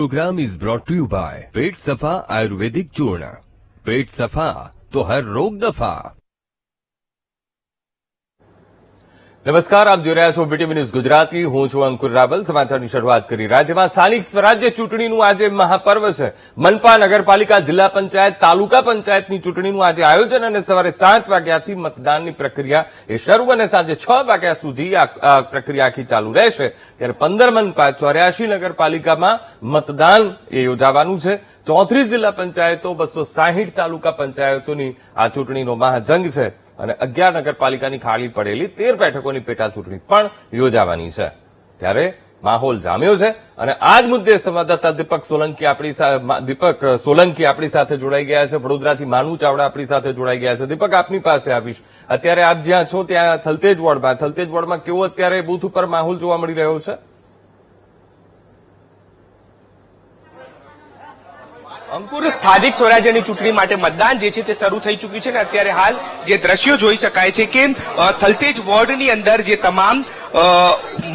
Programme is brought to you by Pet Safa Ayurvedic चूर्ण। पेट सफा तो हर रोग दफा। નમસ્કાર, આપ જોઈ રહ્યા છો વીટીવી ન્યૂઝ ગુજરાતી। હું છું અંકુર રાવલ। સમાચારની શરૂઆત કરી રાજ્યમાં સ્થાનિક સ્વરાજ્ય ચૂંટણીનું આજે મહાપર્વ છે। મનપા, નગરપાલિકા, જિલ્લા પંચાયત, તાલુકા પંચાયતની ચૂંટણીનું આજે આયોજન અને સવારે 7 વાગ્યાથી મતદાનની પ્રક્રિયા એ શરૂ અને સાંજે 6 વાગ્યા સુધી આ પ્રક્રિયા આખી ચાલુ રહેશે। ત્યારે 15 મનપા, 84 નગરપાલિકામાં મતદાન એ યોજાવાનું છે। 34 જિલ્લા પંચાયતો, 260 તાલુકા પંચાયતોની આ ચૂંટણીનો મહાજંગ છે અને 11 નગરપાલિકાની ખાલી પડેલી 13 બેઠકોની પેટા ચૂંટણી પણ યોજાવાની છે। ત્યારે માહોલ જામ્યો છે અને આ જ મુદ્દે સંવાદદાતા દીપક સોલંકી આપણી સાથે જોડાઈ ગયા છે। વડોદરાથી માનુ ચાવડા આપણી સાથે જોડાઈ ગયા છે। દીપક, આપની પાસે આવીશ। અત્યારે આપ જ્યાં છો ત્યાં થલતેજ વોર્ડમાં કેવો અત્યારે બૂથ ઉપર માહોલ જોવા મળી રહ્યો છે? અંકુર, સ્થાનિક સ્વરાજ્યની ચૂંટણી માટે મતદાન જે છે તે શરૂ થઈ ચૂક્યું છે અને અત્યારે હાલ જે દ્રશ્યો જોઈ શકાય છે કે થલતેજ વોર્ડની અંદર જે તમામ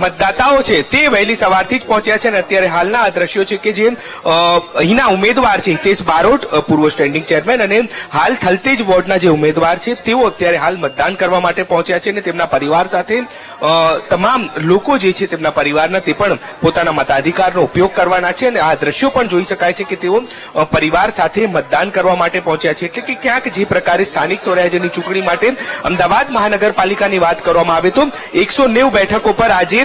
મતદાતાઓ છે તે વહેલી સવારથી જ પહોંચ્યા છે અને અત્યારે હાલના આ દ્રશ્યો છે કે જે અહીંના ઉમેદવાર છે હિતેશ બારોટ, પૂર્વ સ્ટેન્ડિંગ ચેરમેન, અને હાલ થલતેજ વોર્ડના જે ઉમેદવાર છે તેઓ અત્યારે હાલ મતદાન કરવા માટે પહોંચ્યા છે અને તેમના પરિવાર સાથે તમામ લોકો જે છે તેમના પરિવારના તે પણ પોતાના મતાધિકારનો ઉપયોગ કરવાના છે અને આ દ્રશ્યો પણ જોઈ શકાય છે કે તેઓ પરિવાર સાથે મતદાન કરવા માટે પહોંચ્યા છે। એટલે કે ક્યાંક જે પ્રકારે સ્થાનિક સ્વરાજ્યની ચૂંટણી માટે અમદાવાદ મહાનગરપાલિકાની વાત કરવામાં આવે તો 190 બેઠકો પર આજે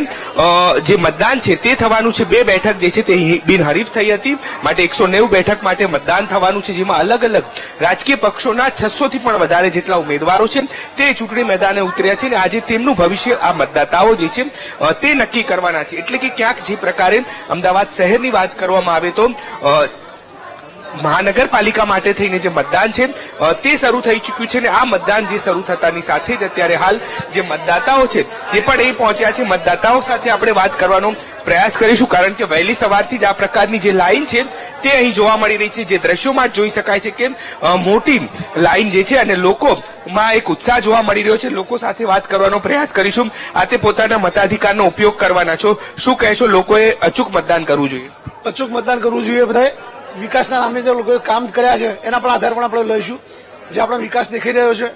જે મતદાન છે તે થવાનું છે। 2 બેઠક જે છે તે બિનહરીફ થઈ હતી, માટે 190 બેઠક માટે મતદાન થવાનું છે, જેમાં અલગ અલગ રાજકીય પક્ષોના 600 થી પણ વધારે જેટલા ઉમેદવારો છે તે ચૂંટણી મેદાને ઉતર્યા છે અને આજે તેમનું ભવિષ્ય આ મતદાતાઓ જે છે તે નક્કી કરવાના છે। એટલે કે ક્યાંક જે પ્રકારે અમદાવાદ શહેરની વાત કરવામાં આવે તો મહાનગરપાલિકા માટે થઈને જે મતદાન છે તે શરૂ થઈ ચૂક્યું છે અને આ મતદાન જે શરૂ થતાની સાથે જ અત્યારે હાલ જે મતદાતાઓ છે તે પણ અહીં પહોંચ્યા છે। મતદાતાઓ સાથે આપણે વાત કરવાનો પ્રયાસ કરીશું, કારણ કે વહેલી સવારથી જ આ પ્રકારની જે લાઈન છે તે અહીં જોવા મળી રહી છે। જે દ્રશ્યોમાં જોઈ શકાય છે કે મોટી લાઈન જે છે અને લોકોમાં એક ઉત્સાહ જોવા મળી રહ્યો છે। લોકો સાથે વાત કરવાનો પ્રયાસ કરીશું। આ તે પોતાના મતાધિકારનો ઉપયોગ કરવાના છો, શું કહેશો? લોકોએ અચૂક મતદાન કરવું જોઈએ? અચૂક મતદાન કરવું જોઈએ। બધાએ વિકાસના નામે જે લોકોએ કામ કર્યા છે એના પણ આધાર પણ આપણે લઈશું, જે આપણો વિકાસ દેખાઈ રહ્યો છે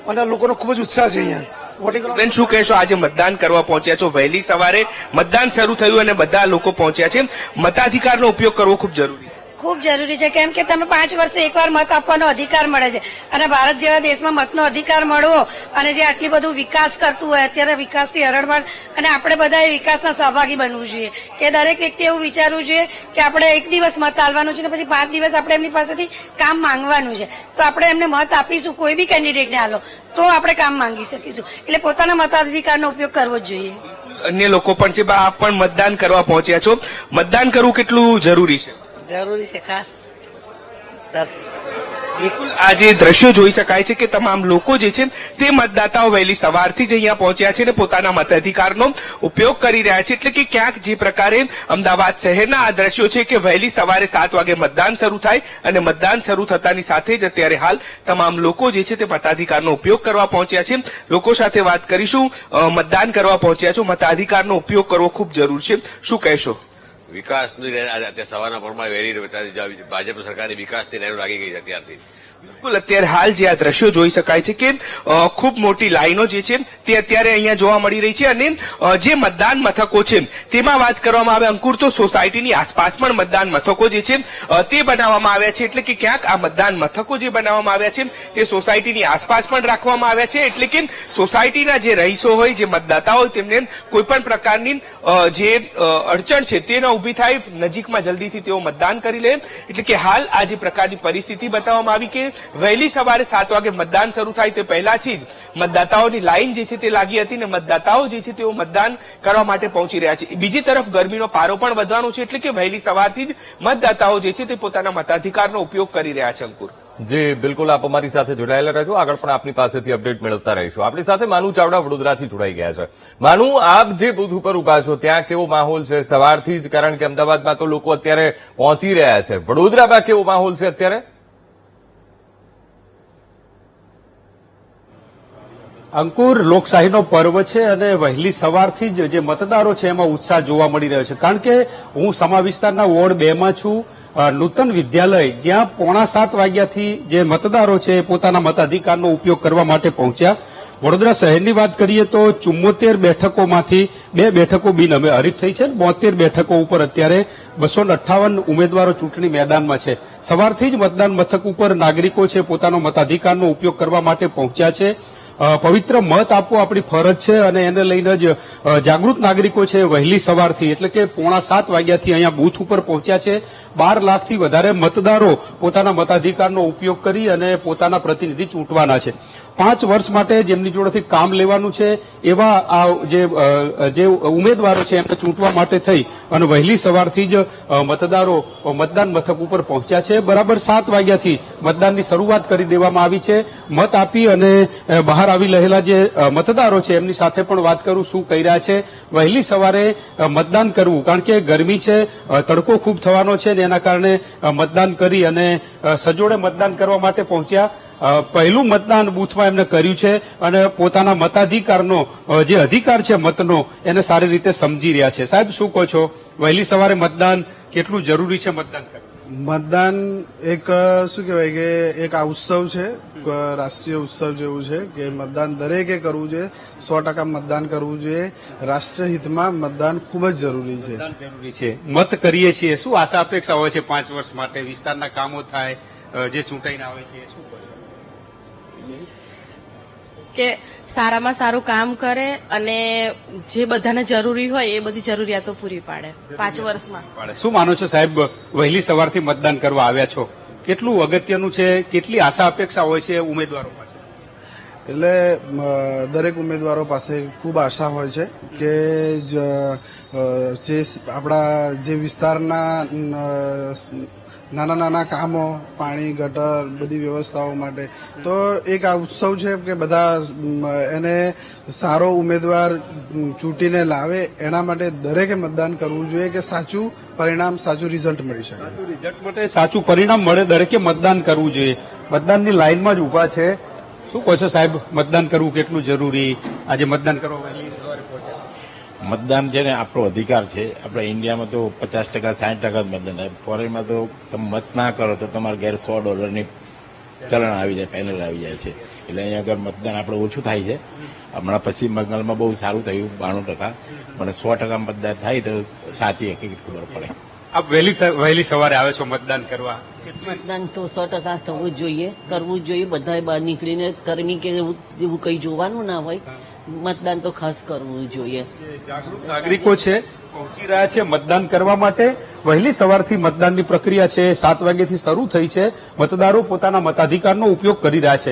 અને લોકોનો ખૂબ જ ઉત્સાહ છે અહીંયા। બેન, શું કહેશો? આજે મતદાન કરવા પહોંચ્યા છો, વહેલી સવારે મતદાન શરૂ થયું અને બધા લોકો પહોંચ્યા છે, મતાધિકારનો ઉપયોગ કરવો ખૂબ જરૂરી છે, કેમ કે તમે 5 વર્ષે એકવાર મત આપવાનો અધિકાર મળે છે અને ભારત જેવા દેશમાં મતનો અધિકાર મળવો અને જે આટલી બધું વિકાસ કરતું હોય, અત્યારે વિકાસથી હરણફાળ, અને આપણે બધાએ વિકાસના સહભાગી બનવું જોઈએ। કે દરેક વ્યક્તિ એવું વિચારવું જોઈએ કે આપણે એક દિવસ મત આલવાનું છે ને પછી 5 દિવસ આપણે એમની પાસેથી કામ માંગવાનું છે, તો આપણે એમને મત આપીશું, કોઈ બી કેન્ડિડેટને આલો તો આપણે કામ માંગી શકીશું। એટલે પોતાના મતાધિકારનો ઉપયોગ કરવો જ જોઈએ। અન્ય લોકો પણ છે, આપ પણ મતદાન કરવા પહોંચ્યા છો, મતદાન કરવું કેટલું જરૂરી છે? જરૂરી છે ખાસ। બિલકુલ, આ જે દ્રશ્યો જોઈ શકાય છે કે તમામ લોકો જે છે તે મતદાતાઓ વહેલી સવારથી જ અહીંયા પહોંચ્યા છે અને પોતાના મતાધિકારનો ઉપયોગ કરી રહ્યા છે। એટલે કે ક્યાંક જે પ્રકારે અમદાવાદ શહેરના આ દ્રશ્યો છે કે વહેલી સવારે 7 વાગે મતદાન શરૂ થાય અને મતદાન શરૂ થતાની સાથે જ અત્યારે હાલ તમામ લોકો જે છે તે મતાધિકારનો ઉપયોગ કરવા પહોંચ્યા છે। લોકો સાથે વાત કરીશું। મતદાન કરવા પહોંચ્યા છો, મતાધિકારનો ઉપયોગ કરવો ખૂબ જરૂર છે, શું કહેશો? વિકાસની સવારના પરમાં વહેલી ભાજપ સરકારની વિકાસની લાઈનો લાગી ગઈ છે અત્યારથી। બિલકુલ, અત્યારે હાલ જે આ દ્રશ્યો જોઈ શકાય છે કે ખૂબ મોટી લાઈનો જે છે તે અત્યારે અહીંયા જોવા મળી રહી છે અને જે મતદાન મથકો છે તેમાં વાત કરવામાં આવે અંકુર તો સોસાયટીની આસપાસ પણ મતદાન મથકો જે છે તે બનાવવામાં આવ્યા છે। એટલે કે ક્યાંક આ મતદાન મથકો જે બનાવવામાં આવ્યા છે તે સોસાયટીની આસપાસ પણ રાખવામાં આવ્યા છે, એટલે કે સોસાયટીના જે રહીશો હોય, જે મતદાતા હોય, તેમને કોઈ પણ પ્રકારની જે અડચણ છે તે ન ઉભી થાય, નજીકમાં જલ્દીથી તેઓ મતદાન કરી લે। એટલે કે હાલ આ જે પ્રકારની પરિસ્થિતિ બતાવવામાં આવી કે વહેલી સવારે 7 વાગે મતદાન શરૂ થાય તે પહેલાથી જ મતદાતાઓની લાઈન જે છે તે લાગી હતી અને મતદાતાઓ જે છે તેઓ મતદાન કરવા માટે પહોંચી રહ્યા છે। બીજી તરફ ગરમીનો પારો પણ વધવાનો છે, એટલે કે વહેલી સવારથી જ મતદાતાઓ જે છે તે પોતાના મતાધિકારનો ઉપયોગ કરી રહ્યા છે। અંકુર, જી બિલકુલ, આપ અમારી સાથે જોડાયેલા રહેજો, આગળ પણ આપની પાસેથી અપડેટ મેળવતા રહીશું। આપણી સાથે માનુ ચાવડા વડોદરાથી જોડાઈ ગયા છે। માનુ, આપ જે બૂથ ઉપર ઉભા છો ત્યાં કેવો માહોલ છે સવારથી જ? કારણ કે અમદાવાદમાં તો લોકો અત્યારે પહોંચી રહ્યા છે, વડોદરામાં કેવો માહોલ છે અત્યારે? અંકુર, લોકશાહીનો પર્વ છે અને વહેલી સવારથી જ જે મતદારો છે એમાં ઉત્સાહ જોવા મળી રહ્યો છે. કારણ કે હું સમા વિસ્તારના વોર્ડ 2 માં છું. નૂતન વિદ્યાલય, જ્યાં 6:45 વાગ્યાથી જે મતદારો છે એ પોતાના મતાધિકારનો ઉપયોગ કરવા માટે પહોંચ્યા. વડોદરા શહેરની વાત કરીએ તો 74 બેઠકોમાંથી 2 બેઠકો બિનહરીફ થઈ છે. 72 બેઠકો ઉપર અત્યારે 258 ઉમેદવારો ચૂંટણી મેદાનમાં છે. સવારથી જ મતદાન મથક ઉપર નાગરિકો છે પોતાનો મતાધિકારનો ઉપયોગ કરવા માટે પહોંચ્યા છે. પવિત્ર મત આપવો આપણી ફરજ છે અને એને લઈને જ જાગૃત નાગરિકો છે વહેલી સવારથી એટલે કે 6:45 વાગ્યાથી અહીંયા બૂથ ઉપર પહોંચ્યા છે. 12 લાખથી વધારે મતદારો પોતાના મતાધિકારનો ઉપયોગ કરી અને પોતાના પ્રતિનિધિ ચૂંટવાના છે. 5 વર્ષ માટે જેમની જોડેથી કામ લેવાનું છે એવા આ જે ઉમેદવારો છે એમને ચૂંટવા માટે થઈ અને વહેલી સવારથી જ મતદારો મતદાન મથક ઉપર પહોંચ્યા છે. બરાબર 7 વાગ્યાથી મતદાનની શરૂઆત કરી દેવામાં આવી છે. મત આપી અને બહાર આવી રહેલા જે મતદારો છે એમની સાથે પણ વાત કરું શું કહી રહ્યા છે. વહેલી સવારે મતદાન કરવું, કારણ કે ગરમી છે, તડકો ખૂબ થવાનો છે ને એના કારણે મતદાન કરી અને સજોડે મતદાન કરવા માટે પહોંચ્યા. પહેલું મતદાન બૂથમાં એમને કર્યું છે અને પોતાના મતાધિકારનો જે અધિકાર છે મતનો એને સારી રીતે સમજી રહ્યા છે. સાહેબ, શું કહો છો, વહેલી સવારે મતદાન કેટલું જરૂરી છે? મતદાન કરવું, મતદાન એક શું કહેવાય કે એક આ ઉત્સવ છે, રાષ્ટ્રીય ઉત્સવ જેવું છે કે મતદાન દરેકે કરવું જોઈએ. 100% મતદાન કરવું જોઈએ. રાષ્ટ્રહિતમાં મતદાન ખૂબ જ જરૂરી છે. જરૂરી છે. મત કરીએ છીએ, શું આશા અપેક્ષા હોય છે 5 વર્ષ માટે? વિસ્તારના કામો થાય, જે ચૂંટાઈને આવે છે, શું કહો છો? કે સારામાં સારું કામ કરે અને જે બધાને જરૂરી હોય એ બધી જરૂરિયાતો પૂરી પાડે 5 વર્ષમાં. શું માનો છો સાહેબ, વહેલી સવારથી મતદાન કરવા આવ્યા છો, કેટલું અગત્યનું છે? કેટલી આશા અપેક્ષા હોય છે ઉમેદવારો પાસે? એટલે દરેક ઉમેદવારો પાસે ખૂબ આશા હોય છે કે જે આપણા જે વિસ્તારના નાના નાના કામો, પાણી, ગટર, બધી વ્યવસ્થાઓ માટે તો એક આ ઉત્સવ છે કે બધા એને સારો ઉમેદવાર ચૂંટીને લાવે એના માટે દરેકે મતદાન કરવું જોઈએ કે સાચું પરિણામ, સાચું રિઝલ્ટ મળી શકે. રિઝલ્ટ માટે સાચું પરિણામ મળે દરેકે મતદાન કરવું જોઈએ. મતદાનની લાઈનમાં જ ઉભા છે. શું કહો છો સાહેબ, મતદાન કરવું કેટલું જરૂરી? આજે મતદાન કરવા વહેલી સવારે પહોંચ્યા. મતદાન છે ને આપણો અધિકાર છે. આપણે ઇન્ડિયામાં તો 50% 60% જ મતદાન થાય. ફોરેનમાં તો તમે મત ના કરો તો તમારા ઘેર $100 ચલણ આવી જાય, પેનલ આવી જાય છે. એટલે અહીંયા આગળ મતદાન આપણે ઓછું થાય છે. હમણાં પશ્ચિમ બંગાળમાં બહુ સારું થયું 92%, પણ 100% મતદાન થાય તો સાચી હકીકત ખબર પડે. આપ વહેલી સવારે આવે છો મતદાન કરવા? મતદાન તો 100% થવું જ જોઈએ, કરવું જ જોઈએ. બધાએ બહાર નીકળીને ગરમી કે એવું કઈ જોવાનું ના હોય, મતદાન તો ખાસ કરવું જોઈએ. જાગૃત નાગરિકો છે, પહોંચી રહ્યા છે મતદાન કરવા માટે. વહેલી સવારથી મતદાનની પ્રક્રિયા છે 7 વાગ્યાથી શરૂ થઈ છે. મતદારો પોતાના મતાધિકારનો ઉપયોગ કરી રહ્યા છે.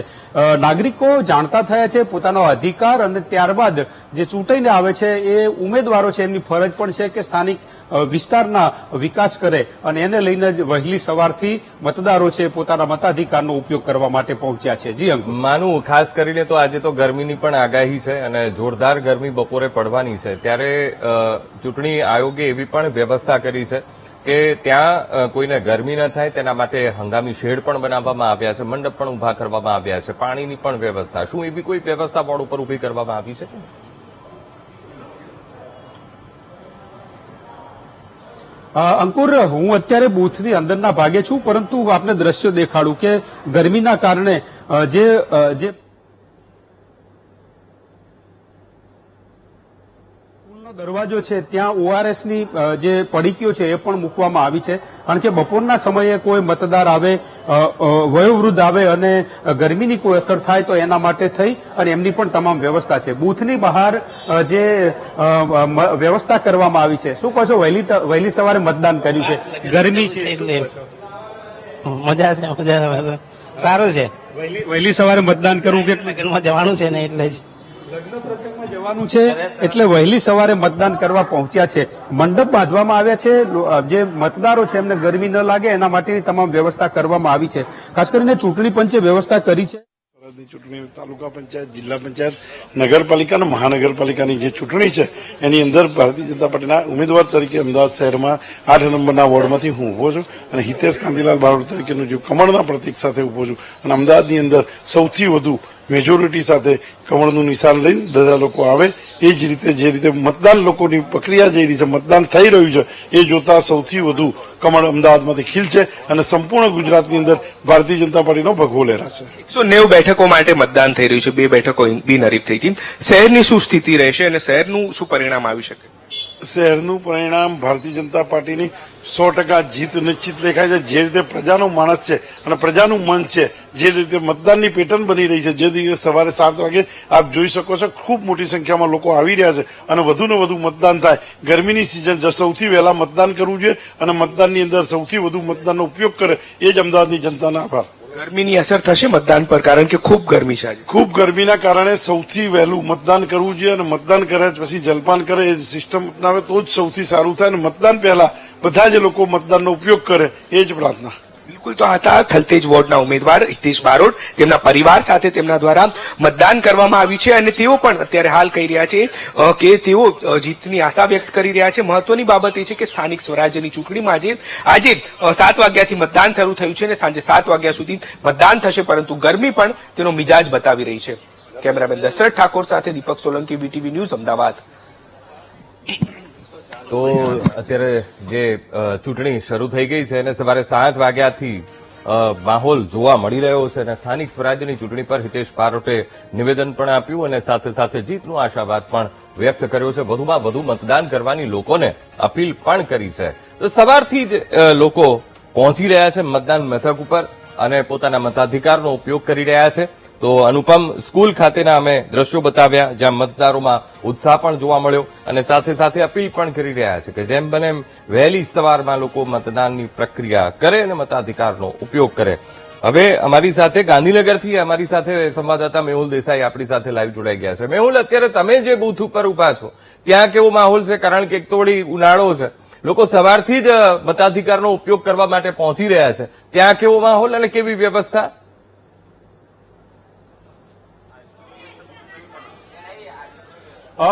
નાગરિકો જાણતા થયા છે પોતાનો અધિકાર અને ત્યારબાદ જે ચૂંટાઈને આવે છે એ ઉમેદવારો છે એમની ફરજ પણ છે કે સ્થાનિક વિસ્તારના વિકાસ કરે અને એને લઈને જ વહેલી સવારથી મતદારો છે પોતાના મતાધિકારનો ઉપયોગ કરવા માટે પહોંચ્યા છે. જી અંકુર. માનું ખાસ કરીને તો આજે તો ગરમીની પણ આગાહી છે અને જોરદાર ગરમી બપોરે પડવાની છે, ત્યારે ચૂંટણી આયોગે એવી પણ વ્યવસ્થા કરી છે કે ત્યાં કોઈને ગરમી ન થાય તેના માટે હંગામી શેડ પણ બનાવવામાં આવ્યા છે, મંડપ પણ ઉભા કરવામાં આવ્યા છે, પાણીની પણ વ્યવસ્થા. શું એવી કોઈ વ્યવસ્થા બોર્ડ ઉપર ઉભી કરવામાં આવી છે? અંકુર, હું અત્યારે બૂથની અંદરના ભાગે છું, પરંતુ આપને દ્રશ્યો દેખાડું કે ગરમીના કારણે જે દરવાજો છે ત્યાં ORS ની જે પડીકીઓ છે એ પણ મૂકવામાં આવી છે. કારણ કે બપોરના સમયે કોઈ મતદાર આવે, વયોવૃદ્ધ આવે અને ગરમીની કોઈ અસર થાય તો એના માટે થઈ અને એમની પણ તમામ વ્યવસ્થા છે. બૂથની બહાર જે વ્યવસ્થા કરવામાં આવી છે. શું કહો છો, વહેલી સવારે મતદાન કર્યું છે, ગરમી છે એટલે મજા છે, સારું છે. વહેલી સવારે મતદાન કરવું કેટલું જવાનું છે ને એટલે જ લગ્ન પ્રસંગમાં જવાનું છે એટલે વહેલી સવારે મતદાન કરવા પહોંચ્યા છે. મંડપ બાંધવામાં આવ્યા છે, જે મતદારો છે એમને ગરમી ન લાગે એના માટેની તમામ વ્યવસ્થા કરવામાં આવી છે. ખાસ કરીને ચૂંટણી પંચે વ્યવસ્થા કરી છે. ચૂંટણી તાલુકા પંચાયત, જિલ્લા પંચાયત, નગરપાલિકા અને મહાનગરપાલિકાની જે ચૂંટણી છે એની અંદર ભારતીય જનતા પાર્ટીના ઉમેદવાર તરીકે અમદાવાદ શહેરમાં 8 નંબરના વોર્ડમાંથી હું ઉભો છું અને હિતેશ કાંતિલાલ બારોટ તરીકેનું જે કમળના પ્રતીક સાથે ઉભો છું અને અમદાવાદની અંદર સૌથી વધુ મેજોરિટી સાથે કમળનું નિશાન લઈને બધા લોકો આવે. એ જ રીતે જે રીતે મતદાન લોકોની પ્રક્રિયા જે રીતે મતદાન થઈ રહ્યું છે એ જોતા સૌથી વધુ કમળ અમદાવાદમાંથી ખીલશે અને સંપૂર્ણ ગુજરાતની અંદર ભારતીય જનતા પાર્ટીનો ભગવો લહેરાશે. 190 બેઠકો માટે મતદાન થઈ રહ્યું છે. 2 બેઠકો બિનહરીફ થઈ હતી. શહેરની શું સ્થિતિ રહેશે અને શહેરનું શું પરિણામ આવી શકે? શહેરનું પરિણામ ભારતીય જનતા પાર્ટીની 100% જીત નિશ્ચિત દેખાય છે. જે રીતે પ્રજાનો માણસ છે અને પ્રજાનું મન છે, જે રીતે મતદાનની પેટર્ન બની રહી છે, જે રીતે સવારે 7 વાગે આપ જોઈ શકો છો ખૂબ મોટી સંખ્યામાં લોકો આવી રહ્યા છે અને વધુને વધુ મતદાન થાય. ગરમીની સિઝન છે, સૌથી વહેલા મતદાન કરવું જોઈએ અને મતદાનની અંદર સૌથી વધુ મતદાનનો ઉપયોગ કરે એ જ અમદાવાદની જનતાનો આભાર. ગરમીની અસર થશે મતદાન પર, કારણ કે ખૂબ ગરમી છે આજે. ખૂબ ગરમીના કારણે સૌથી વહેલું મતદાન કરવું જોઈએ અને મતદાન કર્યા પછી જલપાન કરે એ સિસ્ટમ અપનાવે તો જ સૌથી સારું થાય અને મતદાન પહેલા બધા જ લોકો મતદાનનો ઉપયોગ કરે એ જ પ્રાર્થના. બિલકુલ, તો હતા થલતેજ વોર્ડના ઉમેદવાર હિતેશ બારોટ. તેમના પરિવાર સાથે તેમના દ્વારા મતદાન કરવામાં આવ્યું છે અને તેઓ પણ અત્યારે હાલ કહી રહ્યા છે કે તેઓ જીતની આશા વ્યક્ત કરી રહ્યા છે. મહત્વની બાબત એ છે કે સ્થાનિક સ્વરાજ્યની ચૂંટણીમાં આજે 7 વાગ્યાથી મતદાન શરૂ થયું છે અને સાંજે 7 વાગ્યા સુધી મતદાન થશે, પરંતુ ગરમી પણ તેનો મિજાજ બતાવી રહી છે. કેમેરામેન દશરથ ઠાકોર સાથે દીપક સોલંકી, વીટીવી ન્યૂઝ, અમદાવાદ. તો અત્યારે જે ચૂંટણી શરૂ થઈ ગઈ છે અને સવારે 7 વાગ્યાથી માહોલ જોવા મળી રહ્યો છે અને સ્થાનિક સ્વરાજ્યની ચૂંટણી પર હિતેશ બારોટે નિવેદન પણ આપ્યું અને સાથે સાથે જીતનો આશાવાદ પણ વ્યક્ત કર્યો છે. વધુમાં વધુ મતદાન કરવાની લોકોને અપીલ પણ કરી છે. તો સવારથી જ લોકો પહોંચી રહ્યા છે મતદાન મથક ઉપર અને પોતાના મતાધિકારનો ઉપયોગ કરી રહ્યા છે. તો અનુપમ સ્કૂલ ખાતેના અમે દ્રશ્યો બતાવ્યા જ્યાં મતદારોમાં ઉત્સાહ પણ જોવા મળ્યો અને સાથે સાથે અપીલ પણ કરી રહ્યા છે કે જેમ બને એમ વહેલી સવારમાં લોકો મતદાનની પ્રક્રિયા કરે અને મતાધિકારનો ઉપયોગ કરે. હવે અમારી સાથે ગાંધીનગરથી અમારી સાથે સંવાદદાતા મેહુલ દેસાઈ આપણી સાથે લાઈવ જોડાઈ ગયા છે. મેહુલ, અત્યારે તમે જે બૂથ ઉપર ઉભા છો ત્યાં કેવો માહોલ છે? કારણ કે એક તો વળી ઉનાળો છે, લોકો સવારથી જ મતાધિકારનો ઉપયોગ કરવા માટે પહોંચી રહ્યા છે. ત્યાં કેવો માહોલ અને કેવી વ્યવસ્થા?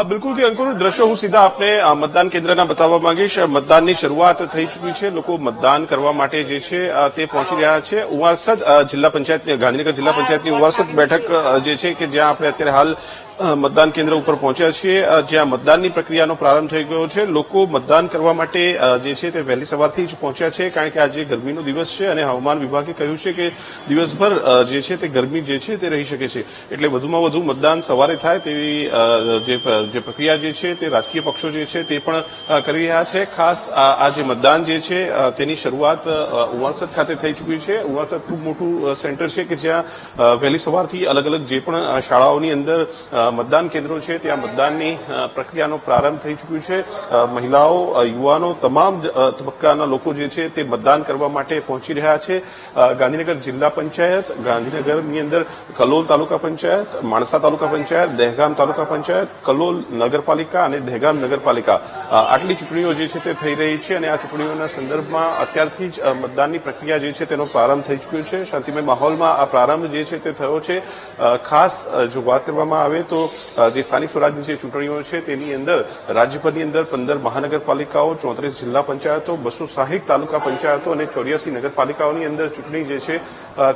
બિલકુલ અંકુર, દ્રશ્યો હું સીધા આપને મતદાન કેન્દ્રના બતાવવા માંગીશ. મતદાનની શરૂઆત થઈ ચૂકી છે. લોકો મતદાન કરવા માટે જે છે તે પહોંચી રહ્યા છે. ઉવારસદ જિલ્લા પંચાયત, ગાંધીનગર જિલ્લા પંચાયતની ઉવારસદ બેઠક જે છે કે જ્યાં આપણે અત્યારે હાલ મતદાન કેન્દ્ર ઉપર પહોંચ્યા છીએ, જ્યાં મતદાનની પ્રક્રિયાનો પ્રારંભ થઈ ગયો છે. લોકો મતદાન કરવા માટે જે છે તે વહેલી સવારથી જ પહોંચ્યા છે, કારણ કે આજે ગરમીનો દિવસ છે અને હવામાન વિભાગે કહ્યું છે કે દિવસભર જે છે તે ગરમી જે છે તે રહી શકે છે. એટલે વધુમાં વધુ મતદાન સવારે થાય તેવી જે પ્રક્રિયા જે છે તે રાજકીય પક્ષો જે છે તે પણ કરી રહ્યા છે. ખાસ આ જે મતદાન જે છે તેની શરૂઆત ઉવારસદ ખાતે થઈ ચૂકી છે. ઉવારસદ ખૂબ મોટું સેન્ટર છે કે જ્યાં વહેલી સવારથી અલગ અલગ જે પણ શાળાઓની અંદર મતદાન કેન્દ્રો છે ત્યાં મતદાનની પ્રક્રિયાનો પ્રારંભ થઈ ચૂક્યો છે. મહિલાઓ, યુવાનો, તમામ તબક્કાના લોકો જે છે તે મતદાન કરવા માટે પહોંચી રહ્યા છે. ગાંધીનગર જિલ્લા પંચાયત, ગાંધીનગરની અંદર કલોલ તાલુકા પંચાયત, માણસા તાલુકા પંચાયત, દહેગામ તાલુકા પંચાયત, કલોલ નગરપાલિકા અને દહેગામ નગરપાલિકા, આટલી ચૂંટણીઓ જે છે તે થઈ રહી છે અને આ ચૂંટણીઓના સંદર્ભમાં અત્યારથી જ મતદાનની પ્રક્રિયા જે છે તેનો પ્રારંભ થઈ ચૂક્યો છે. શાંતિમય માહોલમાં આ પ્રારંભ જે છે તે થયો છે. ખાસ જો વાત કરવામાં આવે તો જે સ્થાનિક સ્વરાજની જે ચૂંટણીઓ છે તેની અંદર રાજ્યભરની અંદર 15 મહાનગરપાલિકાઓ, 34 જિલ્લા પંચાયતો, 260 તાલુકા પંચાયતો અને 84 નગરપાલિકાઓની અંદર ચૂંટણી જે છે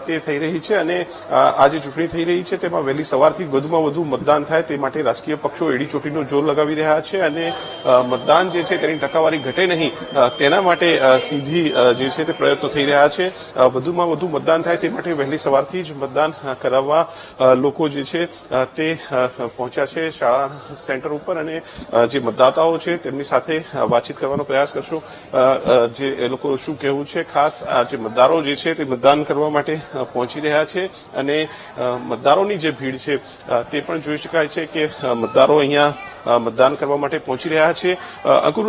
તે થઈ રહી છે અને આ જે ચૂંટણી થઈ રહી છે તેમાં વહેલી સવારથી વધુમાં વધુ મતદાન થાય તે માટે રાજકીય પક્ષો એડીચોટીનો જોર લગાવી રહ્યા છે અને મતદાન જે છે તેની ટકાવારી ઘટે નહીં તેના માટે સીધી જે છે તે પ્રયત્નો થઈ રહ્યા છે. વધુમાં વધુ મતદાન થાય તે માટે વહેલી સવારથી જ મતદાન કરાવવા લોકો જે છે તે પહોંચ્યા છે શાળા સેન્ટર ઉપર અને જે મતદાતાઓ છે તેમની સાથે વાતચીત કરવાનો પ્રયાસ કરશું. જે એ લોકો શું કહેવું છે, ખાસ જે મતદારો જે છે તે મતદાન કરવા માટે પહોંચી રહ્યા છે અને મતદારોની જે ભીડ છે તે પણ જોઈ શકાય છે કે મતદારો અહીંયા મતદાન કરવા માટે પહોંચી રહ્યા છે. અંકુર,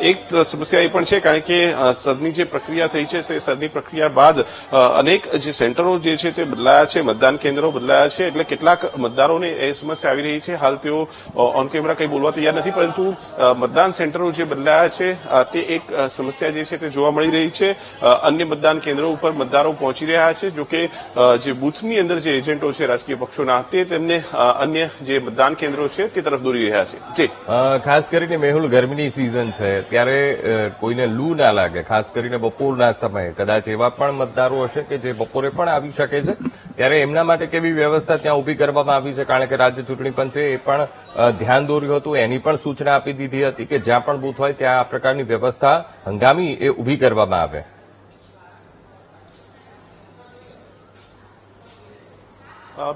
એક સમસ્યા એ પણ છે કારણ કે સદની જે પ્રક્રિયા થઈ છે તે સદની પ્રક્રિયા બાદ અનેક જે સેન્ટરો જે છે તે બદલાયા છે, મતદાન કેન્દ્રો બદલાયા છે, એટલે કેટલાક મતદારોને એ સમય સમસ્યા આવી રહી છે. હાલ તેઓ ઓન કેમેરા કંઈ બોલવા તૈયાર નથી, પરંતુ મતદાન સેન્ટરો જે બદલાયા છે તે એક સમસ્યા જે છે તે જોવા મળી રહી છે. અન્ય મતદાન કેન્દ્રો ઉપર મતદારો પહોંચી રહ્યા છે, જોકે જે બૂથની અંદર જે એજન્ટો છે રાજકીય પક્ષોના તે તેમને અન્ય જે મતદાન કેન્દ્રો છે તે તરફ દોરી રહ્યા છે. જી ખાસ કરીને મેહુલ, ગરમીની સિઝન છે ત્યારે કોઈને લૂ ના લાગે, ખાસ કરીને બપોરના સમયે કદાચ એવા પણ મતદારો હશે કે જે બપોરે પણ આવી શકે છે, ત્યારે એમના માટે કેવી વ્યવસ્થા ત્યાં ઉભી કરવામાં આવી છે? કારણ કે રાજ્ય ચૂંટણી પંચે એ પણ ધ્યાન દોર્યું હતું, એની પણ સૂચના આપી દીધી હતી કે જ્યાં પણ બૂથ હોય ત્યાં આ પ્રકારની વ્યવસ્થા હંગામી એ ઉભી કરવામાં આવે.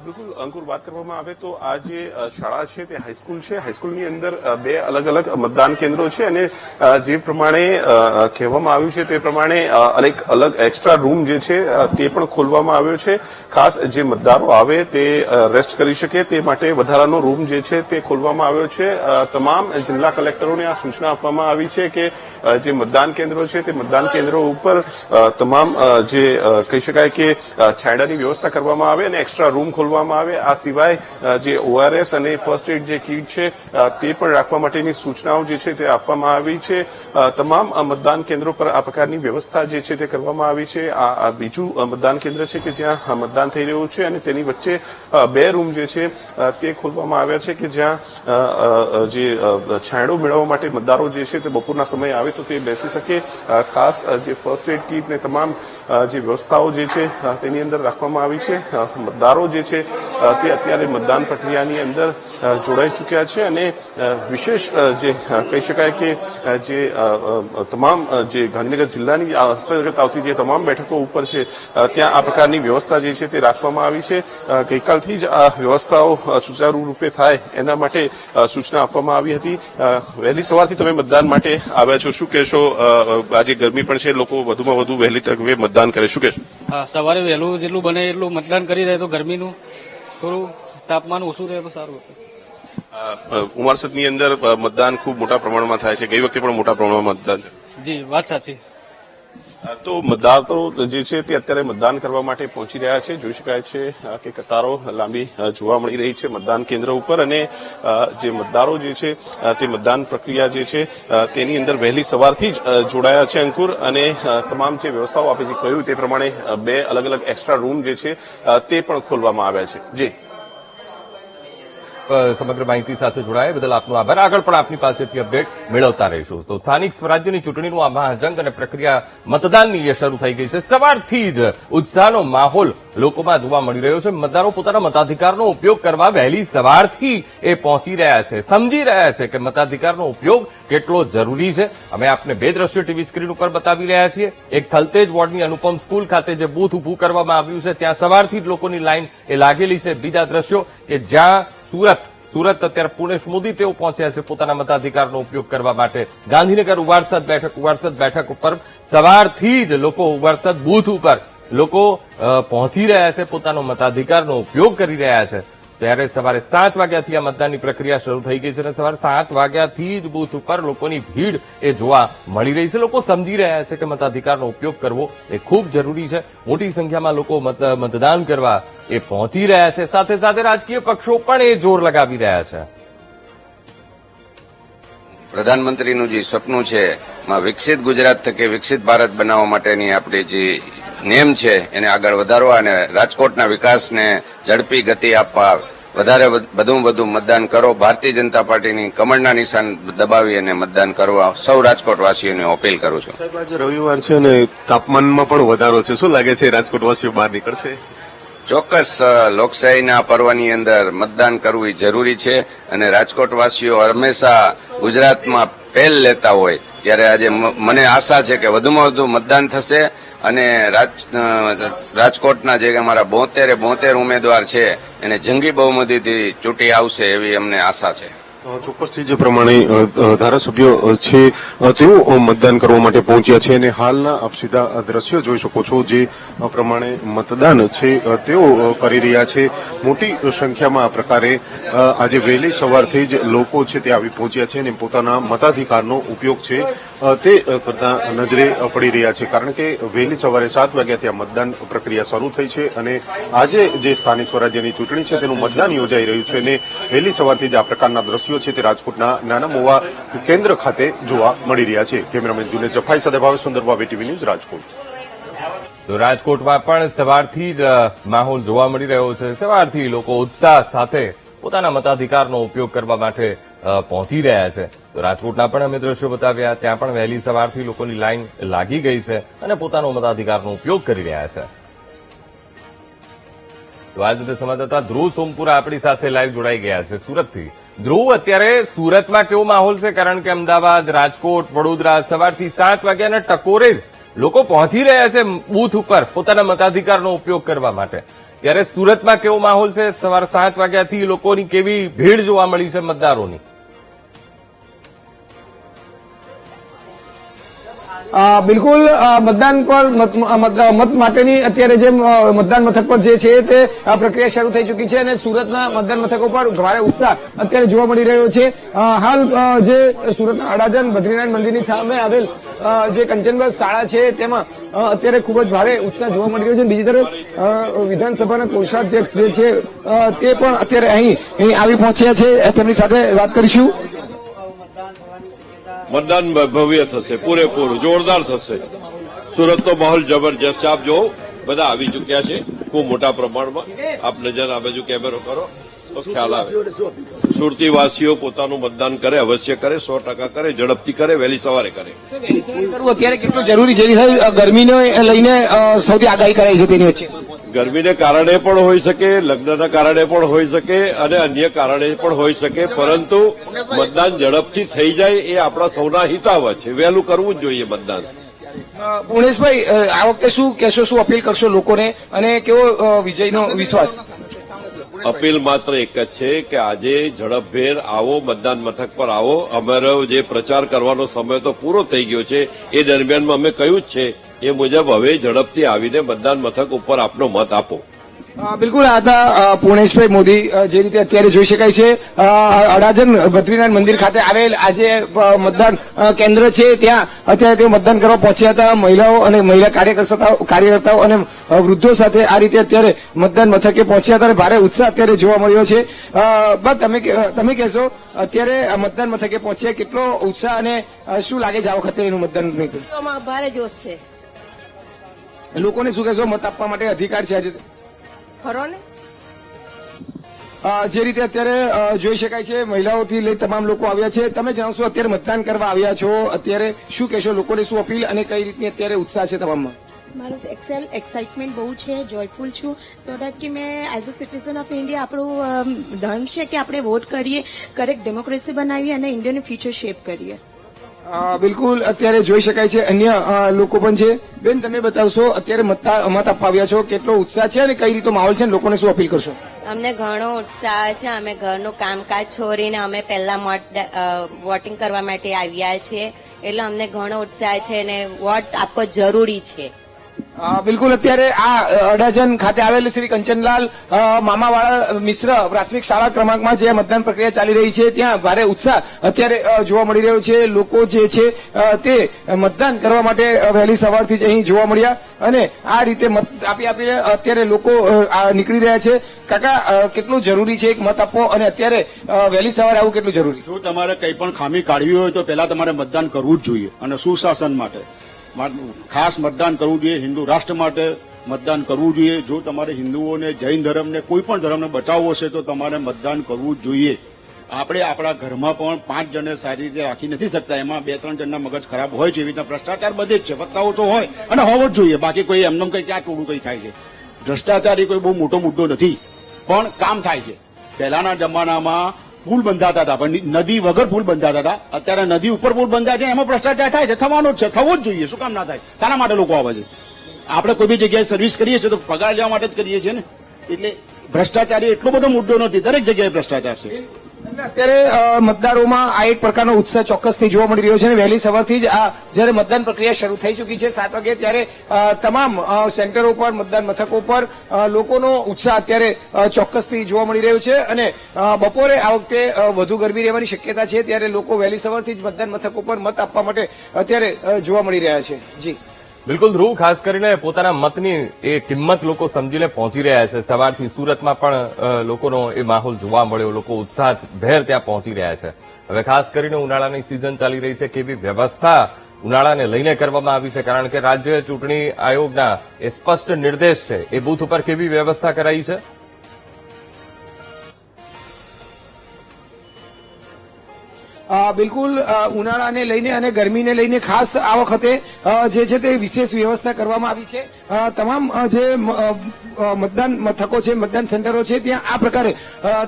બિલકુલ અંકુર, વાત કરવામાં આવે તો આ જે શાળા છે તે હાઈસ્કૂલ છે. હાઈસ્કૂલની અંદર બે અલગ અલગ મતદાન કેન્દ્રો છે અને જે પ્રમાણે કહેવામાં આવ્યું છે તે પ્રમાણે અલગ એક્સ્ટ્રા રૂમ જે છે તે પણ ખોલવામાં આવ્યો છે. ખાસ જે મતદારો આવે તે રેસ્ટ કરી શકે તે માટે વધારાનો રૂમ જે છે તે ખોલવામાં આવ્યો છે. તમામ જિલ્લા કલેક્ટરોને આ સૂચના આપવામાં આવી છે કે જે મતદાન કેન્દ્રો છે તે મતદાન કેન્દ્રો ઉપર તમામ જે કહી શકાય કે છાંયડાની વ્યવસ્થા કરવામાં આવે અને એક્સ્ટ્રા રૂમ ખોલવામાં આવે. આ સિવાય જે ORS અને ફર્સ્ટ એડ જે કીટ છે તે પણ રાખવા માટેની સૂચનાઓ જે છે તે આપવામાં આવી છે. તમામ મતદાન કેન્દ્રો પર આ પ્રકારની વ્યવસ્થા જે છે તે કરવામાં આવી છે. આ બીજું મતદાન કેન્દ્ર છે કે જ્યાં મતદાન થઈ રહ્યું છે અને તેની વચ્ચે બે રૂમ જે છે તે ખોલવામાં આવ્યા છે કે જ્યાં જે છાંયડો મેળવવા માટે મતદારો જે છે તે બપોરના સમયે આવે તો તે બેસી શકે. ખાસ જે ફર્સ્ટ એડ કીટ ને તમામ જે વ્યવસ્થાઓ જે છે તેની અંદર રાખવામાં આવી છે. મતદારો જે છે તે અત્યારે મતદાન પ્રક્રિયાની અંદર જોડાઈ ચૂક્યા છે અને વિશેષ જે કહી શકાય કે જે તમામ જે ગાંધીનગર જિલ્લાની હસ્તગત આવતી જે તમામ બેઠકો ઉપર છે ત્યાં આ પ્રકારની વ્યવસ્થા જે છે તે રાખવામાં આવી છે. ગઈકાલથી જ આ વ્યવસ્થાઓ સુચારુ રૂપે થાય એના માટે સૂચના આપવામાં આવી હતી. વહેલી સવારથી તમે મતદાન માટે આવ્યા છો, શું કહેશો? આજે ગરમી પણ છે, લોકો વધુમાં વધુ વહેલી તકે મતદાન કરે, શું કહેશો? હા, સવારે વહેલું જેટલું બને એટલું મતદાન કરી રહે તો ગરમીનું થોડું તાપમાન ઓછું રહે તો સારું હતું. ઉમરસદની અંદર મતદાન ખૂબ મોટા પ્રમાણમાં થાય છે, ગઈ વખતે પણ મોટા પ્રમાણમાં મતદાન છે. જી, વાત સાચી. તો મતદારો જે છે તે અત્યારે મતદાન કરવા માટે પહોંચી રહ્યા છે. જોઈ શકાય છે કે કતારો લાંબી જોવા મળી રહી છે મતદાન કેન્દ્ર ઉપર અને જે મતદારો જે છે તે મતદાન પ્રક્રિયા જે છે તેની અંદર વહેલી સવારથી જ જોડાયા છે અંકુર. અને તમામ જે વ્યવસ્થાઓ આપે છે કહ્યું તે પ્રમાણે બે અલગ અલગ એક્સ્ટ્રા રૂમ જે છે તે પણ ખોલવામાં આવ્યા છે. જી, સમગ્ર માહિતી સાથે જોડાયા બદલ આપનો આભાર. આગળ પણ આપની પાસેથી અપડેટ મેળવતા રહીશું. તો સ્થાનિક સ્વરાજ્યની ચૂંટણીનું આ મહાજંગ અને પ્રક્રિયા મતદાનની એ શરૂ થઈ ગઈ છે. સવારથી જ ઉત્સાહનો માહોલ લોકોમાં જોવા મળી રહ્યો છે. મતદારો પોતાના મતાધિકારનો ઉપયોગ કરવા વહેલી સવારથી એ પહોંચી રહ્યા છે, સમજી રહ્યા છે કે મતાધિકારનો ઉપયોગ કેટલો જરૂરી છે. અમે આપને બે દ્રશ્યો ટીવી સ્ક્રીન ઉપર બતાવી રહ્યા છીએ. એક થલતેજ વોર્ડની અનુપમ સ્કૂલ ખાતે જે બૂથ ઉભું કરવામાં આવ્યું છે ત્યાં સવારથી જ લોકોની લાઈન એ લાગેલી છે. બીજા દ્રશ્યો કે જ્યાં સુરત અત્યારે પુણેશ મોદી તેઓ પહોંચ્યા છે પોતાના મતાધિકારનો ઉપયોગ કરવા માટે. ગાંધીનગર ઉવારસદ બેઠક ઉપર સવારથી જ લોકો ઉવારસદ બૂથ ઉપર લોકો પહોંચી રહ્યા છે, પોતાનો મતાધિકારનો ઉપયોગ કરી રહ્યા છે. ત્યારે સવારે 7 વાગ્યાથી આ મતદાનની પ્રક્રિયા શરૂ થઈ ગઈ છે અને સવારે 7 વાગ્યાથી જ બૂથ ઉપર લોકોની ભીડ એ જોવા મળી રહી છે. લોકો સમજી રહ્યા છે કે મતાધિકારનો ઉપયોગ કરવો એ ખૂબ જરૂરી છે. મોટી સંખ્યામાં લોકો મતદાન કરવા એ પહોંચી રહ્યા છે. સાથે સાથે રાજકીય પક્ષો પણ એ જોર લગાવી રહ્યા છે. પ્રધાનમંત્રીનું જે સપનું છે વિકસિત ગુજરાત થકે વિકસિત ભારત બનાવવા માટેની આપણી જે નેમ છે એને આગળ વધારવા અને રાજકોટના વિકાસને ઝડપી ગતિ આપવા વધુ મતદાન કરો. ભારતીય જનતા પાર્ટીની કમળના નિશાન દબાવી અને મતદાન કરવા સૌ રાજકોટવાસીઓને અપીલ કરું છું. સાહેબ, આજે રવિવાર છે અને તાપમાનમાં પણ વધારો છે, શું લાગે છે રાજકોટવાસીઓ બહાર નીકળશે? ચોક્કસ લોકશાહીના પર્વની અંદર મતદાન કરવું એ જરૂરી છે અને રાજકોટવાસીઓ હંમેશા ગુજરાતમાં પહેલ લેતા હોય ત્યારે આજે મને આશા છે કે વધુમાં વધુ મતદાન થશે અને રાજકોટના જે અમારા 72 ઉમેદવાર છે એને જંગી બહુમતીથી ચૂંટી આવશે એવી અમને આશા છે. ચોક્કસથી જે પ્રમાણે ધારાસભ્ય છે તેઓ મતદાન કરવા માટે પહોંચ્યા છે અને હાલના આપ સીધા દ્રશ્યો જોઈ શકો છો જે પ્રમાણે મતદાન છે તેઓ કરી રહ્યા છે. મોટી સંખ્યામાં આ પ્રકારે આજે વહેલી સવારથી જ લોકો છે તે આવી પહોંચ્યા છે અને પોતાના મતાધિકારનો ઉપયોગ છે તે કરતા નજરે પડી રહ્યા છે, કારણ કે વહેલી સવારે 7 વાગ્યાથી આ મતદાન પ્રક્રિયા શરૂ થઈ છે અને આજે જે સ્થાનિક સ્વરાજ્યની ચૂંટણી છે તેનું મતદાન યોજાઈ રહ્યું છે અને વહેલી સવારથી જ આ પ્રકારના દ્રશ્યો છે તે રાજકોટના નાના મોવા કેન્દ્ર ખાતે જોવા મળી રહ્યા છે. કેમેરામેન જુનેદ જફાઈ સાથે ભાવેશ સુંદરવા, વીટીવી ન્યૂઝ, રાજકોટ. તો રાજકોટમાં પણ સવારથી જ માહોલ જોવા મળી રહ્યો છે. સવારથી લોકો ઉત્સાહ સાથે પોતાના મતાધિકારનો ઉપયોગ કરવા માટે પહોંચી રહ્યા છે. તો રાજકોટના પણ અમે દ્રશ્યો બતાવ્યા, ત્યાં પણ વહેલી સવારથી લોકોની લાઈન લાગી ગઈ છે અને પોતાનો મતાધિકારનો ઉપયોગ કરી રહ્યા છે. તો આજ રીતે સંવાદદાતા ધ્રુવ સોમપુરા આપણી સાથે લાઈવ જોડાઈ ગયા છે સુરતથી. ધ્રુવ, અત્યારે સુરતમાં કેવો માહોલ છે? કારણ કે અમદાવાદ, રાજકોટ, વડોદરા સવારથી 7 વાગ્યાના ટકોરે લોકો પહોંચી રહ્યા છે બૂથ ઉપર પોતાના મતાધિકારનો ઉપયોગ કરવા માટે. ત્યારે સુરતમાં કેવો માહોલ છે? સવારે 7 વાગ્યાથી લોકોની કેવી ભીડ જોવા મળી છે મતદારોની? બિલકુલ મતદાન પર મત માટેની અત્યારે જે મતદાન મથક પર જે છે તે પ્રક્રિયા શરૂ થઈ ચૂકી છે અને સુરતના મતદાન મથકો પર ભારે ઉત્સાહ અત્યારે જોવા મળી રહ્યો છે. હાલ જે સુરતના અડાજણ બદ્રીનારાયણ મંદિરની સામે આવેલ જે કંચનબર્ગ શાળા છે તેમાં અત્યારે ખૂબ જ ભારે ઉત્સાહ જોવા મળી રહ્યો છે. બીજી તરફ વિધાનસભાના કોષાધ્યક્ષ જે છે તે પણ અત્યારે અહીં આવી પહોંચ્યા છે, તેમની સાથે વાત કરીશું. મતદાન ભવ્ય થશે, પૂરેપૂરું જોરદાર થશે. સુરતનો માહોલ જબરજસ્ત છે. આપ જો બધા આવી ચુક્યા છે ખૂબ મોટા પ્રમાણમાં. આપ નજર આ બાજુ કેમેરો કરો તો ખ્યાલ આવે. સુરતીવાસીઓ પોતાનું મતદાન કરે, અવશ્ય કરે, 100% કરે, ઝડપથી કરે, વહેલી સવારે કરે. અત્યારે કેટલું જરૂરી છે? ગરમીને લઈને સૌથી આગાહી કરાઈ છે તેની વચ્ચે ગરમીને કારણે પણ હોઈ શકે, લગ્નના કારણે પણ હોઈ શકે અને અન્ય કારણે પણ હોઈ શકે, પરંતુ મતદાન ઝડપથી થઈ જાય એ આપણા સૌના હિતાવ છે. વહેલું કરવું જ જોઈએ મતદાન. પુણેશભાઈ, આ વખતે શું કહેશો, શું અપીલ કરશો લોકોને અને કેવો વિજયનો વિશ્વાસ? અપીલ માત્ર એક જ છે કે આજે ઝડપભેર આવો, મતદાન મથક પર આવો. અમારો જે પ્રચાર કરવાનો સમય તો પૂરો થઈ ગયો છે, એ દરમિયાનમાં અમે કહ્યું જ છે એ મુજબ હવે ઝડપથી આવીને મતદાન મથક ઉપર આપનો મત આપો. બિલકુલ, આ હતા પુણેશભાઈ મોદી. જે રીતે અત્યારે જોઈ શકાય છે અડાજણ બદ્રીનારાયણ મંદિર ખાતે આવેલ આજે મતદાન કેન્દ્ર છે ત્યાં અત્યારે તેઓ મતદાન કરવા પહોંચ્યા હતા. મહિલાઓ અને મહિલા કાર્યકર્તાઓ અને વૃદ્ધો સાથે આ રીતે અત્યારે મતદાન મથકે પહોંચ્યા હતા અને ભારે ઉત્સાહ અત્યારે જોવા મળ્યો છે. બસ તમે કહેશો, અત્યારે મતદાન મથકે પહોંચ્યા કેટલો ઉત્સાહ અને શું લાગે છે આ વખતે એનું મતદાન? ભારે જોશ છે. લોકોને શું કહેશો, મત આપવા માટે અધિકાર છે આજે ખરો ને? જે રીતે અત્યારે જોઈ શકાય છે મહિલાઓથી લઈ તમામ લોકો આવ્યા છે. તમે જણાવશો, અત્યારે મતદાન કરવા આવ્યા છો, અત્યારે શું કહેશો, લોકોને શું અપીલ અને કઈ રીતની અત્યારે ઉત્સાહ છે તમામમાં? મારું એક્સાઇટમેન્ટ બહુ છે, જોયફુલ છું. સો દેટ કે મેં as a citizen of India આપણું ધર્મ છે કે આપણે વોટ કરીએ, કરેક્ટ ડેમોક્રેસી બનાવીએ અને ઇન્ડિયાનું ફ્યુચર શેપ કરીએ. બિલકુલ, અત્યારે જોઈ શકાય છે અન્ય લોકો પણ છે. બેન, તમે બતાવશો, અત્યારે મત આપવા આવ્યા છો, કેટલો ઉત્સાહ છે અને કઈ રીતનો માહોલ છે, લોકોને શું અપીલ કરશો? અમને ઘણો ઉત્સાહ છે. અમે ઘરનું કામકાજ છોડીને અમે પહેલા વોટિંગ કરવા માટે આવ્યા છીએ, એટલે અમને ઘણો ઉત્સાહ છે અને વોટ આપવો જરૂરી છે. બિલકુલ, અત્યારે આ અડાજણ ખાતે આવેલ શ્રી કંચનલાલ મામાવાળા મિશ્ર પ્રાથમિક શાળા ક્રમાંકમાં જે મતદાન પ્રક્રિયા ચાલી રહી છે ત્યાં ભારે ઉત્સાહ અત્યારે જોવા મળી રહ્યો છે. લોકો જે છે તે મતદાન કરવા માટે વહેલી સવારથી જ અહીં જોવા મળ્યા અને આ રીતે મત આપીને અત્યારે લોકો નીકળી રહ્યા છે. કાકા, કેટલું જરૂરી છે એક મત આપવો અને અત્યારે વહેલી સવારે આવું કેટલું જરૂરી? જો તમારે કંઈ પણ ખામી કાઢવી હોય તો પહેલા તમારે મતદાન કરવું જ જોઈએ અને સુશાસન માટે ખાસ મતદાન કરવું જોઈએ. હિન્દુ રાષ્ટ્ર માટે મતદાન કરવું જોઈએ. જો તમારે હિન્દુઓને, જૈન ધર્મને, કોઈ પણ ધર્મને બચાવવો છે તો તમારે મતદાન કરવું જ જોઈએ. આપણે આપણા ઘરમાં પણ 5 જણને સારી રીતે રાખી નથી શકતા, એમાં 2-3 જણના મગજ ખરાબ હોય છે. એવી રીતના ભ્રષ્ટાચાર બધે જ છે, વત્તા ઓછો હોય અને હોવો જ જોઈએ. બાકી કોઈ એમનેમ કંઈ ક્યાં ટોળું કંઈ થાય છે. ભ્રષ્ટાચાર એ કોઈ બહુ મોટો મુદ્દો નથી, પણ કામ થાય છે. પહેલાના જમાનામાં પુલ બંધાતા હતા, પણ નદી વગર પુલ બંધાતા હતા. અત્યારે નદી ઉપર પુલ બંધાય છે, એમાં ભ્રષ્ટાચાર થાય છે. થવાનો જ છે, થવો જ જોઈએ. શું કામ ના થાય? શાના માટે લોકો આવે છે? આપણે કોઈ બી જગ્યાએ સર્વિસ કરીએ છીએ તો પગાર લેવા માટે જ કરીએ છીએ ને. એટલે ભ્રષ્ટાચાર એટલો બધો મુદ્દો નથી, દરેક જગ્યાએ ભ્રષ્ટાચાર છે. અત્યારે મતદારોમાં આ એક પ્રકારનો ઉત્સાહ ચોક્કસથી જોવા મળી રહ્યો છે અને વહેલી સવારથી જ આ જ્યારે મતદાન પ્રક્રિયા શરૂ થઈ ચૂકી છે 7 વાગે ત્યારે તમામ સેન્ટરો પર મતદાન મથકો પર લોકોનો ઉત્સાહ અત્યારે ચોક્કસથી જોવા મળી રહ્યો છે અને બપોરે આ વખતે વધુ ગરમી રહેવાની શક્યતા છે ત્યારે લોકો વહેલી સવારથી જ મતદાન મથકો પર મત આપવા માટે અત્યારે જોવા મળી રહ્યા છે. જી બિલકુલ ધ્રુવ, ખાસ કરીને પોતાના મતની એ કિંમત લોકો સમજીને પહોંચી રહ્યા છે. સવારથી સુરતમાં પણ લોકોનો એ માહોલ જોવા મળ્યો, લોકો ઉત્સાહભેર ત્યાં પહોંચી રહ્યા છે. હવે ખાસ કરીને ઉનાળાની સિઝન ચાલી રહી છે, કેવી વ્યવસ્થા ઉનાળાને લઈને કરવામાં આવી છે, કારણ કે રાજ્ય ચૂંટણી આયોગના એ સ્પષ્ટ નિર્દેશ છે, એ બૂથ ઉપર કેવી વ્યવસ્થા કરાઈ છે? બિલકુલ ઉનાળાને લઈને અને ગરમીને લઈને ખાસ આ વખતે જે છે તે વિશેષ વ્યવસ્થા કરવામાં આવી છે. તમામ જે મતદાન મથકો છે, મતદાન સેન્ટરો છે, ત્યાં આ પ્રકારે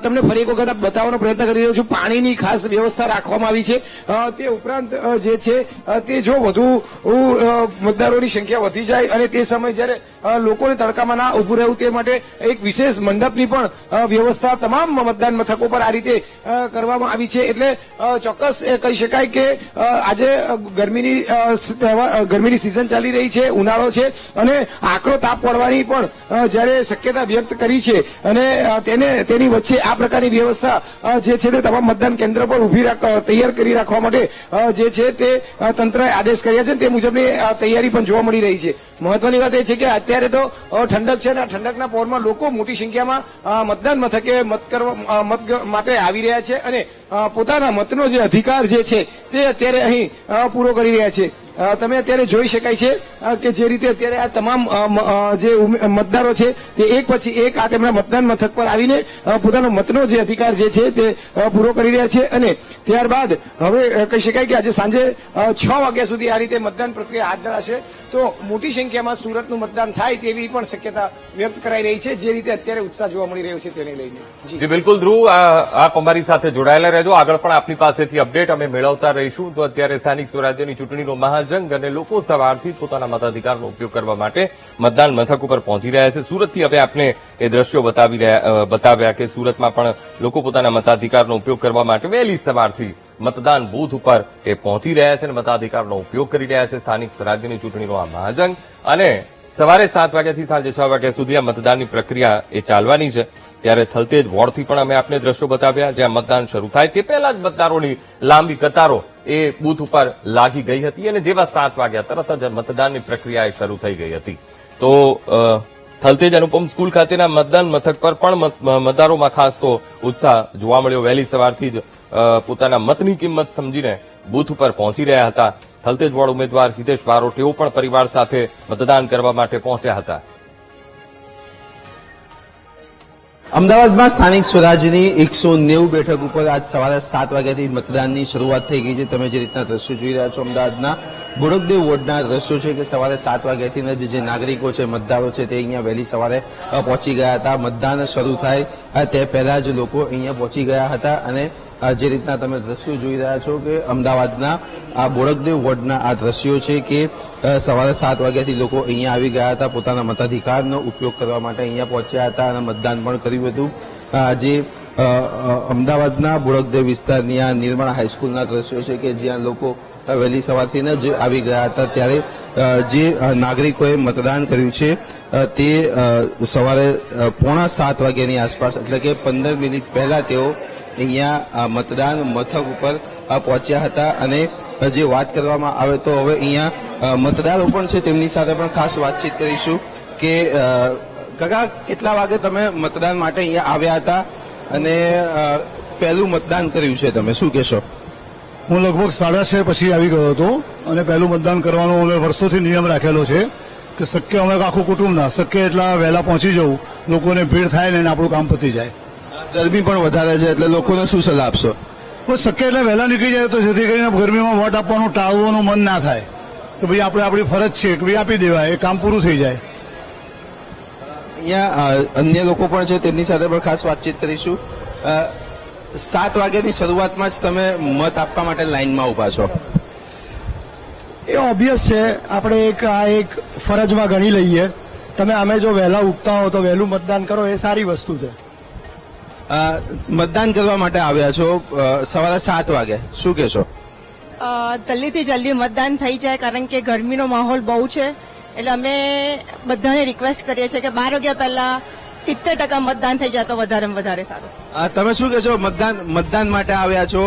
તમને ફરી એક વખત બતાવવાનો પ્રયત્ન કરી રહ્યો છું. પાણીની ખાસ વ્યવસ્થા રાખવામાં આવી છે. તે ઉપરાંત જે છે તે જો વધુ મતદારોની સંખ્યા વધી જાય અને તે સમય જ્યારે લોકોને તડકામાં ના ઉભું રહેવું તે માટે એક વિશેષ મંડપની પણ વ્યવસ્થા તમામ મતદાન મથકો પર આ રીતે કરવામાં આવી છે. એટલે ચોક્કસ કહી શકાય કે આજે ગરમીની સિઝન ચાલી રહી છે, ઉનાળો છે અને આકરો તાપ પડવાની પણ જ્યારે શક્યતા વ્યક્ત કરી છે અને તેની વચ્ચે આ પ્રકારની વ્યવસ્થા જે છે તે તમામ મતદાન કેન્દ્ર પર તૈયાર કરી રાખવા માટે જે છે તે તંત્રએ આદેશ કર્યા છે. તે મુજબની તૈયારી પણ જોવા મળી રહી છે. મહત્વની વાત એ છે કે અત્યારે તો ઠંડક છે અને ઠંડકના પહોરમાં લોકો મોટી સંખ્યામાં મતદાન મથકે મત માટે આવી રહ્યા છે અને પોતાના મતનો જે અધિકાર જે છે તે અત્યારે અહીં પૂરો કરી રહ્યા છે. તમે અત્યારે જોઈ શકાય છે કે જે રીતે અત્યારે આ તમામ જે મતદારો છે તે એક પછી એક આ તેમના મતદાન મથક પર આવીને પોતાનો મતનો જે અધિકાર જે છે તે પૂરો કરી રહ્યા છે અને ત્યારબાદ હવે કહી શકાય કે આજે સાંજે 6 વાગ્યા સુધી આ રીતે મતદાન પ્રક્રિયા હાથ ધરાશે. તો મોટી સંખ્યામાં સુરતનું મતદાન થાય તેવી પણ શક્યતા વ્યક્ત કરાઈ રહી છે, જે રીતે અત્યારે ઉત્સાહ જોવા મળી રહ્યો છે તેને લઈને. જી બિલકુલ ધ્રુવ, આપ અમારી સાથે જોડાયેલા રહેજો. આગળ પણ આપની પાસેથી અપડેટ અમે મેળવતા રહીશું. તો અત્યારે સ્થાનિક સ્વરાજ્યની ચૂંટણીનો મહાજંગ અને લોકો સવારથી પોતાના મતાધિકારનો ઉપયોગ કરવા માટે મતદાન મથક ઉપર પહોંચી રહ્યા છે. સુરતથી હવે આપને એ દ્રશ્યો બતાવ્યા કે સુરતમાં પણ લોકો પોતાના મતાધિકારનો ઉપયોગ કરવા માટે વહેલી સવારથી મતદાન બૂથ ઉપર એ પહોંચી રહ્યા છે અને મતાધિકારનો ઉપયોગ કરી રહ્યા છે. સ્થાનિક સ્વરાજ્યની ચૂંટણીનો આ મહાજંગ અને સવારે 7 વાગ્યાથી સાંજે 6 વાગ્યા સુધી આ મતદાનની પ્રક્રિયા એ ચાલવાની છે. ત્યારે થલતેજ વોર્ડથી પણ અમે આપને દ્રશ્યો બતાવ્યા, જ્યાં મતદાન શરૂ થાય તે પહેલા જ મતદારોની લાંબી કતારો એ બૂથ ઉપર લાગી ગઈ હતી અને જેવા 7 વાગ્યા તરત જ મતદાનની પ્રક્રિયા શરૂ થઈ ગઈ હતી. તો થલતેજ અનુપમ સ્કૂલ ખાતેના મતદાન મથક પર પણ મતદારોમાં ખાસ તો ઉત્સાહ જોવા મળ્યો. વહેલી સવારથી જ પોતાના મતની કિંમત સમજીને બૂથ ઉપર પહોંચી રહ્યા હતા. થલતેજ વોર્ડ ઉમેદવાર હિતેશ બારોટ તેઓ પણ પરિવાર સાથે મતદાન કરવા માટે પહોંચ્યા હતા. અમદાવાદમાં સ્થાનિક સ્વરાજ્યની 190 બેઠક ઉપર આજ સવારે 7 વાગ્યાથી મતદાનની શરૂઆત થઈ ગઈ છે. તમે જે રીતના દ્રશ્યો જોઈ રહ્યા છો અમદાવાદના બોડકદેવ વોર્ડના દ્રશ્યો છે કે સવારે 7 વાગ્યાથી જે નાગરિકો છે, મતદારો છે, તે અહીંયા વહેલી સવારે પહોંચી ગયા હતા. મતદાન શરૂ થાય તે પહેલા જ લોકો અહીંયા પહોંચી ગયા હતા અને જે રીતના તમે દ્રશ્યો જોઈ રહ્યા છો કે અમદાવાદના આ બોડકદેવ વોર્ડના આ દ્રશ્યો છે કે સવારે 7 વાગ્યાથી લોકો અહીંયા આવી ગયા હતા, પોતાના મતાધિકારનો ઉપયોગ કરવા માટે અહીંયા પહોંચ્યા હતા અને મતદાન પણ કર્યું હતું. જે અમદાવાદના બોડકદેવ વિસ્તારની આ નિર્મળ હાઈસ્કૂલના દ્રશ્યો છે કે જ્યાં લોકો વહેલી સવારથી જ આવી ગયા હતા. ત્યારે જે નાગરિકોએ મતદાન કર્યું છે તે સવારે 6:45 વાગ્યાની આસપાસ, એટલે કે 15 મિનિટ પહેલા તેઓ અહીંયા મતદાન મથક ઉપર પહોંચ્યા હતા. અને જે વાત કરવામાં આવે તો હવે અહીંયા મતદારો પણ છે, તેમની સાથે પણ ખાસ વાતચીત કરીશું કે કાકા કેટલા વાગે તમે મતદાન માટે અહીંયા આવ્યા હતા અને પહેલું મતદાન કર્યું છે, તમે શું કહેશો? હું લગભગ 6:30 પછી આવી ગયો હતો અને પહેલું મતદાન કરવાનો અમે વર્ષોથી નિયમ રાખેલો છે કે શક્ય અમે આખું કુટુંબ ના શક્ય એટલા વહેલા પહોંચી જવું, લોકોને ભીડ થાય ને આપણું કામ પતી જાય. ગરમી પણ વધારે છે એટલે લોકોને શું સલાહ આપશો? શક્ય એટલે વહેલા નીકળી જાય તો જેથી કરીને ગરમીમાં વોટ આપવાનું ટાળવાનું મન ના થાય કે ભાઈ આપણે આપણી ફરજ છે કે ભાઈ આપી દેવાય, એ કામ પૂરું થઈ જાય. અહીંયા અન્ય લોકો પણ છે, તેમની સાથે પણ ખાસ વાતચીત કરીશું. 7 વાગ્યાની શરૂઆતમાં જ તમે મત આપવા માટે લાઈનમાં ઉભા છો. એ ઓબ્વિયસ છે, આપણે આ એક ફરજમાં ગણી લઈએ. તમે અમે જો વહેલા ઉઠતા હો તો વહેલું મતદાન કરો, એ સારી વસ્તુ છે. મતદાન કરવા માટે આવ્યા છો સવારે 7 વાગે, શું કહેશો? જલ્દીથી જલ્દી મતદાન થઈ જાય, કારણ કે ગરમીનો માહોલ બહુ છે. એટલે અમે બધાને રિક્વેસ્ટ કરીએ છીએ કે 12 વાગ્યા પહેલા 70% મતદાન થઈ જાય તો વધારેમાં વધારે સારું. તમે શું કહેશો? મતદાન માટે આવ્યા છો,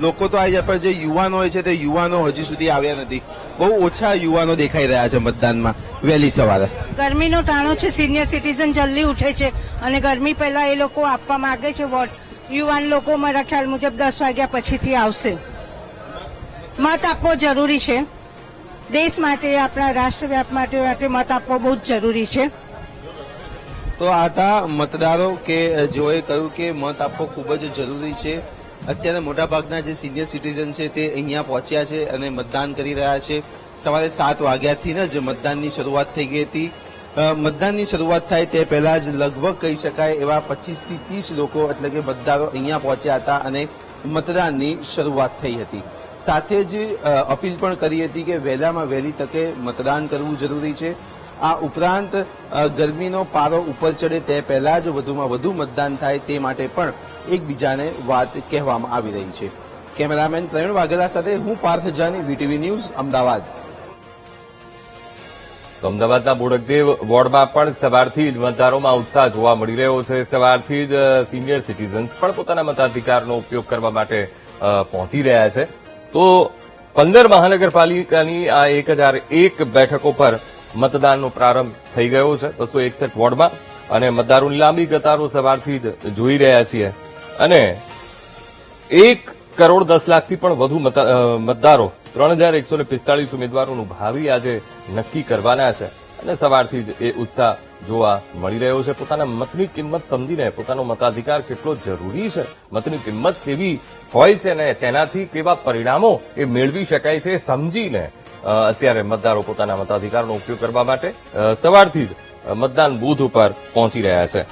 લોકો તો આવી જાય, પણ જે યુવાનો હોય છે તે યુવાનો હજી સુધી આવ્યા નથી. બહુ ઓછા યુવાનો દેખાઈ રહ્યા છે મતદાનમાં વહેલી સવારે. ગરમીનો ટાણો છે, સિનિયર સિટીઝન જલ્દી ઉઠે છે અને ગરમી પહેલા એ લોકો આપવા માંગે છે વોટ. યુવાન લોકો મારા ખ્યાલ મુજબ 10 વાગ્યા પછીથી આવશે. મત આપવો જરૂરી છે, દેશ માટે, આપણા રાષ્ટ્રવ્યાપ માટે મત આપવો બહુ જ જરૂરી છે. તો આ હતા મતદારો કે જેઓએ કહ્યું કે મત આપવો ખૂબ જ જરૂરી છે. અત્યારે મોટાભાગના જે સિનિયર સિટીઝન છે તે અહીંયા પહોંચ્યા છે અને મતદાન કરી રહ્યા છે. સવારે 7 વાગ્યાથી જ મતદાનની શરૂઆત થઈ ગઈ હતી. મતદાનની શરૂઆત થાય તે પહેલા જ લગભગ કહી શકાય એવા 25 થી 30 લોકો એટલે કે મતદારો અહીંયા પહોંચ્યા હતા અને મતદાનની શરૂઆત થઈ હતી. સાથે જ અપીલ પણ કરી હતી કે વહેલામાં વહેલી તકે મતદાન કરવું જરૂરી છે. આ ઉપરાંત ગરમીનો પારો ઉપર ચડે તે પહેલા જ વધુમાં વધુ મતદાન થાય તે માટે પણ એકબીજાને વાત કહેવામાં આવી રહી છે. કેમેરામેન પ્રવીણ વાઘેલા સાથે હું પાર્થ જાની, વીટીવી ન્યૂઝ, અમદાવાદ. અમદાવાદના બોડકદેવ વોર્ડમાં પણ સવારથી જ મતદારોમાં ઉત્સાહ જોવા મળી રહ્યો છે. સવારથી જ સિનિયર સિટીઝન્સ પણ પોતાના મતાધિકારનો ઉપયોગ કરવા માટે પહોંચી રહ્યા છે. તો 15 મહાનગરપાલિકાની આ 1001 બેઠકો પર મતદાનનો પ્રારંભ થઈ ગયો છે 261 વોર્ડમાં, અને મતદારોની લાંબી કતારો સવારથી જ જોઈ રહ્યા છીએ. અને 1,10,00,000થી પણ વધુ મતદારો 3,145 ઉમેદવારોનું ભાવિ આજે નક્કી કરવાના છે. અને સવારથી જ એ ઉત્સાહ જોવા મળી રહ્યો છે. પોતાના મતની કિંમત સમજીને પોતાનો મતાધિકાર કેટલો જરૂરી છે, મતની કિંમત કેવી હોય છે અને તેનાથી કેવા પરિણામો એ મેળવી શકાય છે સમજીને અત્યારે મતદારો પોતાના મતાધિકારનો ઉપયોગ કરવા માટે સવારથી જ મતદાન બૂથ ઉપર પહોંચી રહ્યા છે.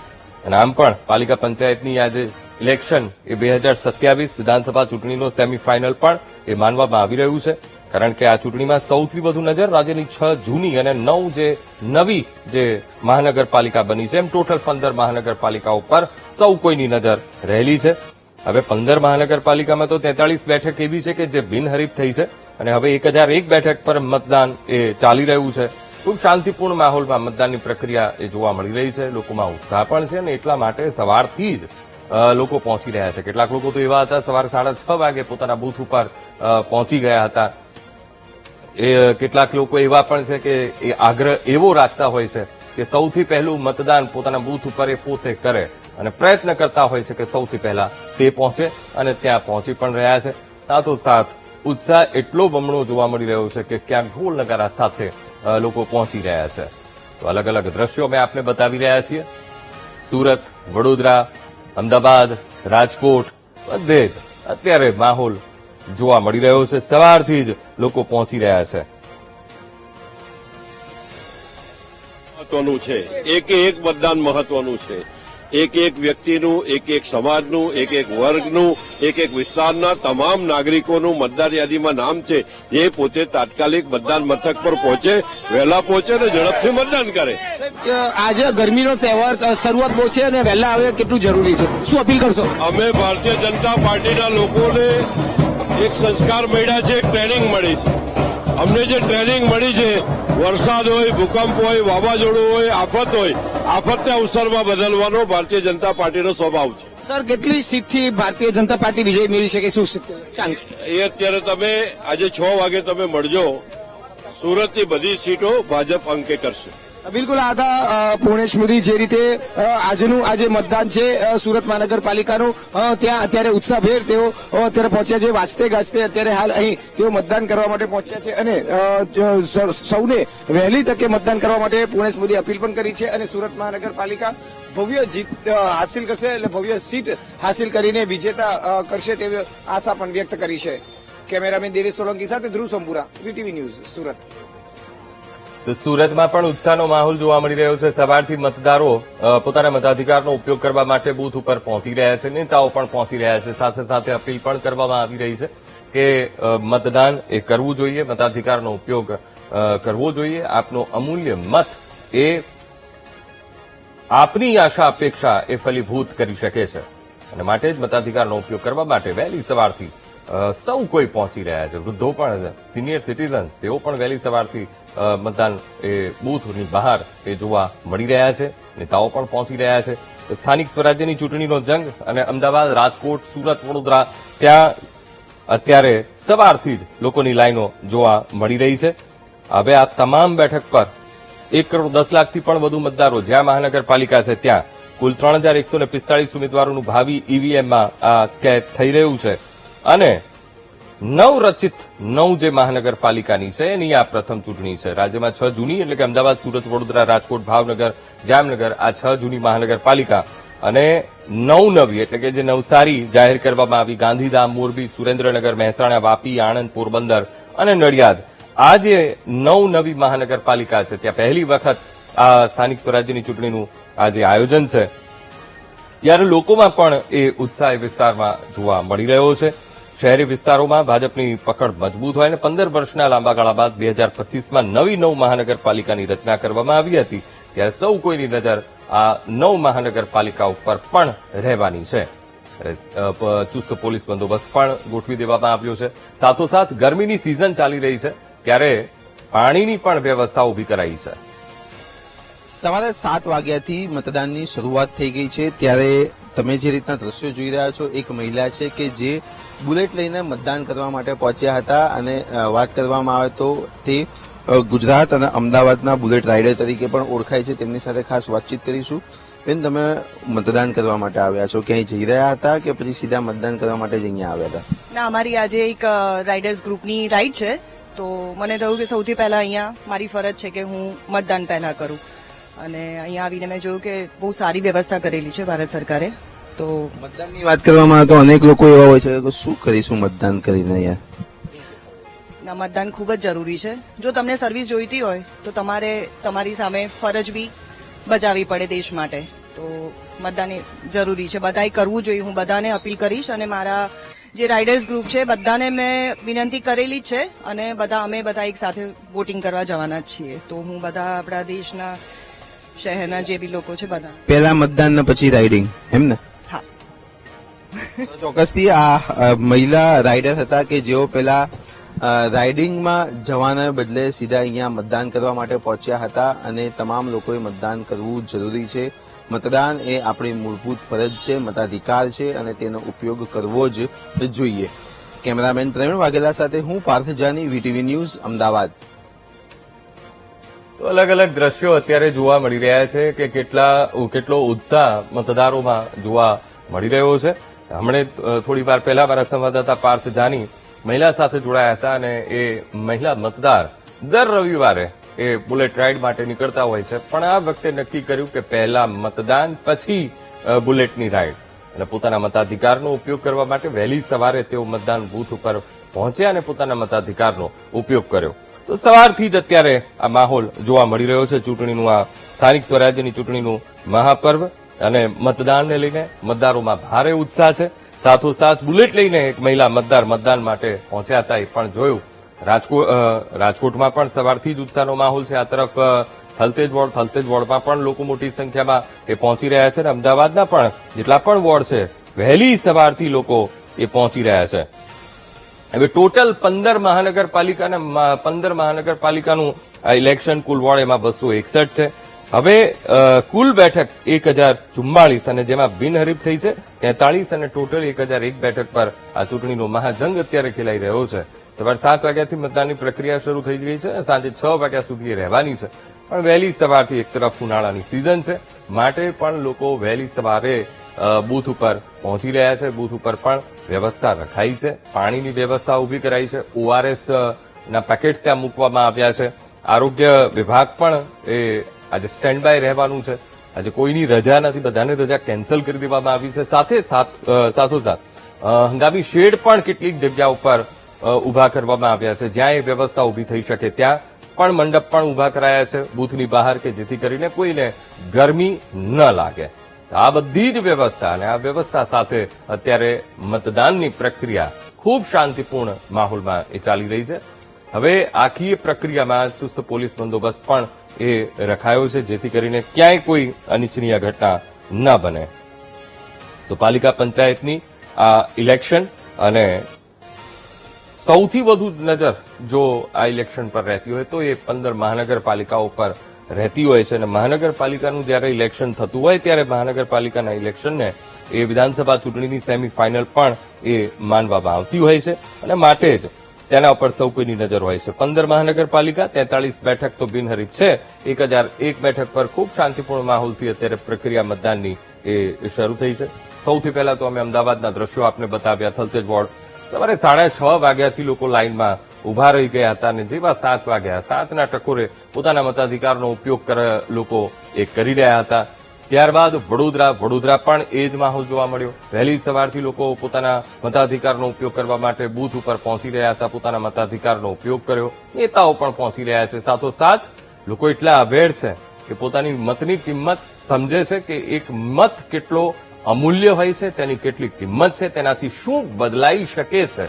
અને આમ પણ પાલિકા પંચાયતની આજે ઇલેક્શન એ 2027 વિધાનસભા ચૂંટણીનો સેમીફાઇનલ પણ એ માનવામાં આવી રહ્યું છે. કારણ કે આ ચૂંટણીમાં સૌથી વધુ નજર રાજ્યની 6 જૂની અને 9 જે નવી જે મહાનગરપાલિકા બની છે, એમ ટોટલ 15 મહાનગરપાલિકાઓ પર સૌ કોઈની નજર રહેલી છે. હવે 15 મહાનગરપાલિકામાં તો 43 બેઠક એવી છે કે જે બિનહરીફ થઈ છે અને હવે 1001 બેઠક પર મતદાન એ ચાલી રહ્યું છે. ખૂબ શાંતિપૂર્ણ માહોલમાં મતદાનની પ્રક્રિયા એ જોવા મળી રહી છે. લોકોમાં ઉત્સાહ પણ છે અને એટલા માટે સવારથી જ લોકો પહોંચી રહ્યા છે. કેટલાક લોકો તો એવા હતા સવારે 6:30 વાગે પોતાના બૂથ ઉપર પહોંચી ગયા હતા. કેટલાક લોકો એવા પણ છે કે એ આગ્રહ એવો રાખતા હોય છે કે સૌથી પહેલું મતદાન પોતાના બૂથ ઉપર એ પોતે કરે અને પ્રયત્ન કરતા હોય છે કે સૌથી પહેલા તે પહોંચે અને ત્યાં પહોંચી પણ રહ્યા છે. સાથોસાથ ઉત્સાહ એટલો બમણો જોવા મળી રહ્યો છે કે ક્યાંક ઢોલ નગારા સાથે લોકો પહોંચી રહ્યા છે. તો અલગ અલગ દ્રશ્યો અમે આપને બતાવી રહ્યા છીએ. સુરત, વડોદરા, અમદાવાદ, રાજકોટ બધે જ અત્યારે માહોલ જોવા મળી રહ્યો છે. સવારથી જ લોકો પહોંચી રહ્યા છે. મહત્વનું છે, એક મતદાન મહત્વનું છે. એક વ્યક્તિનું, એક સમાજનું, એક વર્ગનું, એક વિસ્તારના તમામ નાગરિકોનું મતદાર યાદીમાં નામ છે. એ પોતે તાત્કાલિક મતદાન મથક પર પહોંચે, વહેલા પહોંચે ને ઝડપથી મતદાન કરે. આજે ગરમીનો તહેવાર શરૂઆત બહુ છે અને વહેલા આવે કેટલું જરૂરી છે, શું અપીલ કરશો? અમે ભારતીય જનતા પાર્ટીના લોકોને એક સંસ્કાર મળ્યા છે, એક ટ્રેનિંગ મળી છે. અમને જે ટ્રેનિંગ મળી છે, વરસાદ હોય, ભૂકંપ હોય, વાવાઝોડું હોય, આફત હોય, આફતને અવસરમાં બદલવાનો ભારતીય જનતા પાર્ટીનો સ્વભાવ છે. સર, કેટલી સીટથી ભારતીય જનતા પાર્ટી વિજય મેળવી શકે, શું એ અત્યારે તમે આજે 6 વાગે તમે મળજો. સુરતની બધી સીટો ભાજપ અંકે કરશે. બિલકુલ, આ હતા પૂર્ણેશ મોદી. જે રીતે આજનું આજે મતદાન છે સુરત મહાનગરપાલિકાનું, ત્યાં અત્યારે ઉત્સાહભેર તેઓ અત્યારે પહોંચ્યા છે. વાંચતે ગાજતે અત્યારે હાલ અહીં તેઓ મતદાન કરવા માટે પહોંચ્યા છે અને સૌને વહેલી તકે મતદાન કરવા માટે પૂર્ણેશ મોદી અપીલ પણ કરી છે. અને સુરત મહાનગરપાલિકા ભવ્ય જીત હાસિલ કરશે, એટલે ભવ્ય સીટ હાસિલ કરીને વિજેતા કરશે તેવી આશા પણ વ્યક્ત કરી છે. કેમેરામેન દેવેશ સોલંકી સાથે ધ્રુવ સંપુરા, વીટીવી ન્યૂઝ, સુરત. તો સુરતમાં પણ ઉત્સાહનો માહોલ જોવા મળી રહ્યો છે. સવારથી મતદારો પોતાના મતાધિકારનો ઉપયોગ કરવા માટે બૂથ ઉપર પહોંચી રહ્યા છે. નેતાઓ પણ પહોંચી રહ્યા છે. સાથે સાથે અપીલ પણ કરવામાં આવી રહી છે કે મતદાન એ કરવું જોઈએ, મતાધિકારનો ઉપયોગ કરવો જોઈએ. આપનો અમૂલ્ય મત એ આપની આશા અપેક્ષા એ ફલીભૂત કરી શકે છે અને માટે જ મતાધિકારનો ઉપયોગ કરવા માટે વહેલી સવારથી સૌ કોઈ પહોંચી રહ્યા છે. વૃદ્ધો પણ છે, સિનિયર સિટીઝન્સ, તેઓ પણ વહેલી સવારથી મતદાન એ બૂથની બહાર એ જોવા મળી રહ્યા છે. નેતાઓ પણ પહોંચી રહ્યા છે. સ્થાનિક સ્વરાજ્યની ચૂંટણીનો જંગ અને અમદાવાદ, રાજકોટ, સુરત, વડોદરા ત્યાં અત્યારે સવારથી જ લોકોની લાઈનો જોવા મળી રહી છે. હવે આ તમામ બેઠક પર 1,10,00,000થી પણ વધુ મતદારો જ્યાં મહાનગરપાલિકા છે ત્યાં કુલ 3,145 ઉમેદવારોનું ભાવિ ઈવીએમમાં કેદ થઈ રહ્યું છે અને નવરચિત 9 જે મહાનગરપાલિકાની છે એની આ પ્રથમ ચૂંટણી છે. રાજ્યમાં 6 જૂની એટલે કે અમદાવાદ, સુરત, વડોદરા, રાજકોટ, ભાવનગર, જામનગર આ 6 જૂની મહાનગરપાલિકા અને 9 નવી એટલે કે જે નવસારી જાહેર કરવામાં આવી, ગાંધીધામ, મોરબી, સુરેન્દ્રનગર, મહેસાણા, વાપી, આણંદ, પોરબંદર અને નડિયાદ આ જે 9 નવી મહાનગરપાલિકા છે ત્યાં પહેલી વખત આ સ્થાનિક સ્વરાજ્યની ચૂંટણીનું આ જે આયોજન છે ત્યારે લોકોમાં પણ એ ઉત્સાહ વિસ્તારમાં જોવા મળી રહ્યો છે. શહેરી વિસ્તારોમાં ભાજપની પકડ મજબૂત હોય અને 15 વર્ષના લાંબા ગાળા બાદ 2025માં નવી 9 મહાનગરપાલિકાની રચના કરવામાં આવી હતી ત્યારે સૌ કોઈની નજર આ 9 મહાનગરપાલિકા ઉપર પણ રહેવાની છે. ચુસ્ત પોલીસ બંદોબસ્ત પણ ગોઠવી દેવામાં આવ્યો છે. સાથોસાથ ગરમીની સિઝન ચાલી રહી છે ત્યારે પાણીની પણ વ્યવસ્થા ઉભી કરાઈ છે. સવારે 7 વાગ્યાથી મતદાનની શરૂઆત થઈ ગઈ છે ત્યારે તમે જે રીતના દ્રશ્યો જોઈ રહ્યા છો, એક મહિલા છે કે જે બુલેટ લઈને મતદાન કરવા માટે પહોંચ્યા હતા અને વાત કરવામાં આવે તો તે ગુજરાત અને અમદાવાદના બુલેટ રાઇડર તરીકે પણ ઓળખાય છે. તેમની સાથે ખાસ વાતચીત કરીશું. બેન, તમે મતદાન કરવા માટે આવ્યા છો, ક્યાંય જઈ રહ્યા હતા કે પછી સીધા મતદાન કરવા માટે જ અહીંયા આવ્યા હતા? ના, અમારી આજે એક રાઇડર્સ ગ્રુપની રાઇડ છે તો મને થયું કે સૌથી પહેલા અહીંયા મારી ફરજ છે કે હું મતદાન પહેલા કરું અને અહીંયા આવીને મેં જોયું કે બહુ સારી વ્યવસ્થા કરેલી છે ભારત સરકારે. તો મતદાનની વાત કરવામાં આવે તો અનેક લોકો એવા હોય છે કે શું કરીશું મતદાન કરીને યાર. ના, મતદાન ખૂબ જ જરૂરી છે. જો તમને સર્વિસ જોઈતી હોય તો તમારે તમારી સામે ફરજ બી બજાવવી પડે દેશ માટે. તો મતદાન જરૂરી છે, બધાએ કરવું જોઈએ. હું બધાને અપીલ કરીશ અને મારા જે રાઇડર્સ ગ્રુપ છે બધાને મેં વિનંતી કરેલી જ છે અને અમે બધા એક સાથે વોટિંગ કરવા જવાના જ છીએ. તો હું બધા આપણા દેશના શહેરના જે બી લોકો છે બધા પહેલા મતદાન ને પછી રાઇડિંગ, એમ ને? હા, ચોક્કસથી આ મહિલા રાઇડર હતા કે જેઓ પેલા રાઇડિંગમાં જવાના બદલે સીધા અહીંયા મતદાન કરવા માટે પહોંચ્યા હતા અને તમામ લોકોએ મતદાન કરવું જરૂરી છે. મતદાન એ આપણી મૂળભૂત ફરજ છે, મતાધિકાર છે અને તેનો ઉપયોગ કરવો જ જોઈએ. કેમેરામેન પ્રવીણ વાઘેલા સાથે હું પાર્થ જાની, વીટીવી ન્યૂઝ, અમદાવાદ. તો અલગ અલગ દ્રશ્યો અત્યારે જોવા મળી રહ્યા છે કે કેટલો ઉત્સાહ મતદારોમાં જોવા મળી રહ્યો છે. હમણે થોડી વાર પહેલા મારા સંવાદદાતા પાર્થ જાની મહિલા સાથે જોડાયા હતા અને એ મહિલા મતદાર દર રવિવારે એ બુલેટ રાઇડ માટે નીકળતા હોય છે પણ આ વખતે નક્કી કર્યું કે પહેલા મતદાન પછી બુલેટની રાઇડ અને પોતાના મતાધિકારનો ઉપયોગ કરવા માટે વહેલી સવારે તેઓ મતદાન બૂથ ઉપર પહોંચ્યા અને પોતાના મતાધિકારનો ઉપયોગ કર્યો. તો સવારથી જ અત્યારે આ માહોલ જોવા મળી રહ્યો છે. ચૂંટણીનું આ સ્થાનિક સ્વરાજ્યની ચૂંટણીનું મહાપર્વ અને મતદાનને લઈને મતદારોમાં ભારે ઉત્સાહ છે. સાથોસાથ બુલેટ લઈને એક મહિલા મતદાર મતદાન માટે પહોંચ્યા હતા એ પણ જોયું. રાજકોટમાં પણ સવારથી જ ઉત્સાહનો માહોલ છે. આ તરફ થલતેજ વોર્ડમાં પણ લોકો મોટી સંખ્યામાં એ પહોંચી રહ્યા છે અને અમદાવાદના પણ જેટલા પણ વોર્ડ છે વહેલી સવારથી લોકો એ પહોંચી રહ્યા છે. હવે ટોટલ 15 મહાનગરપાલિકાનું ઇલેક્શન કુલ વોર્ડ એમાં 261 છે. હવે કુલ બેઠક 1044 અને જેમાં બિનહરીફ થઈ છે 43 અને ટોટલ 1001 બેઠક પર આ ચૂંટણીનો મહાજંગ અત્યારે ખેલાઈ રહ્યો છે. સવારે 7 વાગ્યાથી મતદાનની પ્રક્રિયા શરૂ થઈ ગઈ છે અને સાંજે 6 વાગ્યા સુધી રહેવાની છે. પણ વહેલી સવારથી એક તરફ ઉનાળાની સિઝન છે માટે પણ લોકો વહેલી સવારે બૂથ ઉપર પહોંચી રહ્યા છે. બૂથ ઉપર પણ વ્યવસ્થા રખાઈ છે, પાણીની વ્યવસ્થા ઉભી કરાઈ છે, ORS ના પેકેટ ત્યાં મૂકવામાં આવ્યા છે. આરોગ્ય વિભાગ પણ એ આજે સ્ટેન્ડ બાય રહેવાનું છે. આજે કોઈની રજા નથી, બધાને રજા કેન્સલ કરી દેવામાં આવી છે. સાથોસાથ હંગામી શેડ પણ કેટલીક જગ્યા ઉપર ઉભા કરવામાં આવ્યા છે. જ્યાં એ વ્યવસ્થા ઉભી થઈ શકે ત્યાં પણ મંડપ પણ ઉભા કરાયા છે બૂથની બહાર કે જેથી કરીને કોઈને ગરમી ન લાગે. આ બધી જ વ્યવસ્થા અને આ વ્યવસ્થા સાથે અત્યારે મતદાનની પ્રક્રિયા ખૂબ શાંતિપૂર્ણ માહોલમાં એ ચાલી રહી છે. હવે આખી પ્રક્રિયામાં ચુસ્ત પોલીસ બંદોબસ્ત પણ એ રખાયો છે, જેથી કરીને ક્યાંય કોઈ અનિચ્છનીય ઘટના ન બને. તો પાલિકા પંચાયતની આ ઇલેક્શન અને સૌથી વધુ નજર જો આ ઇલેક્શન પર રહેતી હોય તો એ 15 મહાનગરપાલિકાઓ પર રહેતી હોય છે. અને મહાનગરપાલિકાનું જ્યારે ઇલેક્શન થતું હોય ત્યારે મહાનગરપાલિકાના ઇલેક્શનને એ વિધાનસભા ચૂંટણીની સેમીફાઇનલ પણ એ માનવામાં આવતી હોય છે અને માટે જ તેના ઉપર સૌ કોઈની નજર હોય છે. 15 મહાનગરપાલિકા, 43 બેઠક તો બિનહરીફ છે. 1001 બેઠક પર ખૂબ શાંતિપૂર્ણ માહોલથી અત્યારે પ્રક્રિયા મતદાનની એ શરૂ થઈ છે. સૌથી પહેલા તો અમે અમદાવાદના દ્રશ્યો આપને બતાવ્યા. થલતેજ વોર્ડ સવારે 6:30 વાગ્યાથી લોકો લાઇનમાં ઉભા રહી ગયા હતા અને જેવા 7 વાગ્યા 7ના ટકોરે પોતાના મતાધિકારનો ઉપયોગ લોકો એ કરી રહ્યા હતા. ત્યારબાદ વડોદરા પણ એ જ માહોલ જોવા મળ્યો. વહેલી સવારથી લોકો પોતાના મતાધિકારનો ઉપયોગ કરવા માટે બૂથ ઉપર પહોંચી રહ્યા હતા, પોતાના મતાધિકારનો ઉપયોગ કર્યો. નેતાઓ પણ પહોંચી રહ્યા છે. સાથોસાથ લોકો એટલા અવેર છે કે પોતાની મતની કિંમત સમજે છે કે એક મત કેટલો અમૂલ્ય હોય છે, તેની કેટલી કિંમત છે, તેનાથી શું બદલાઈ શકે છે,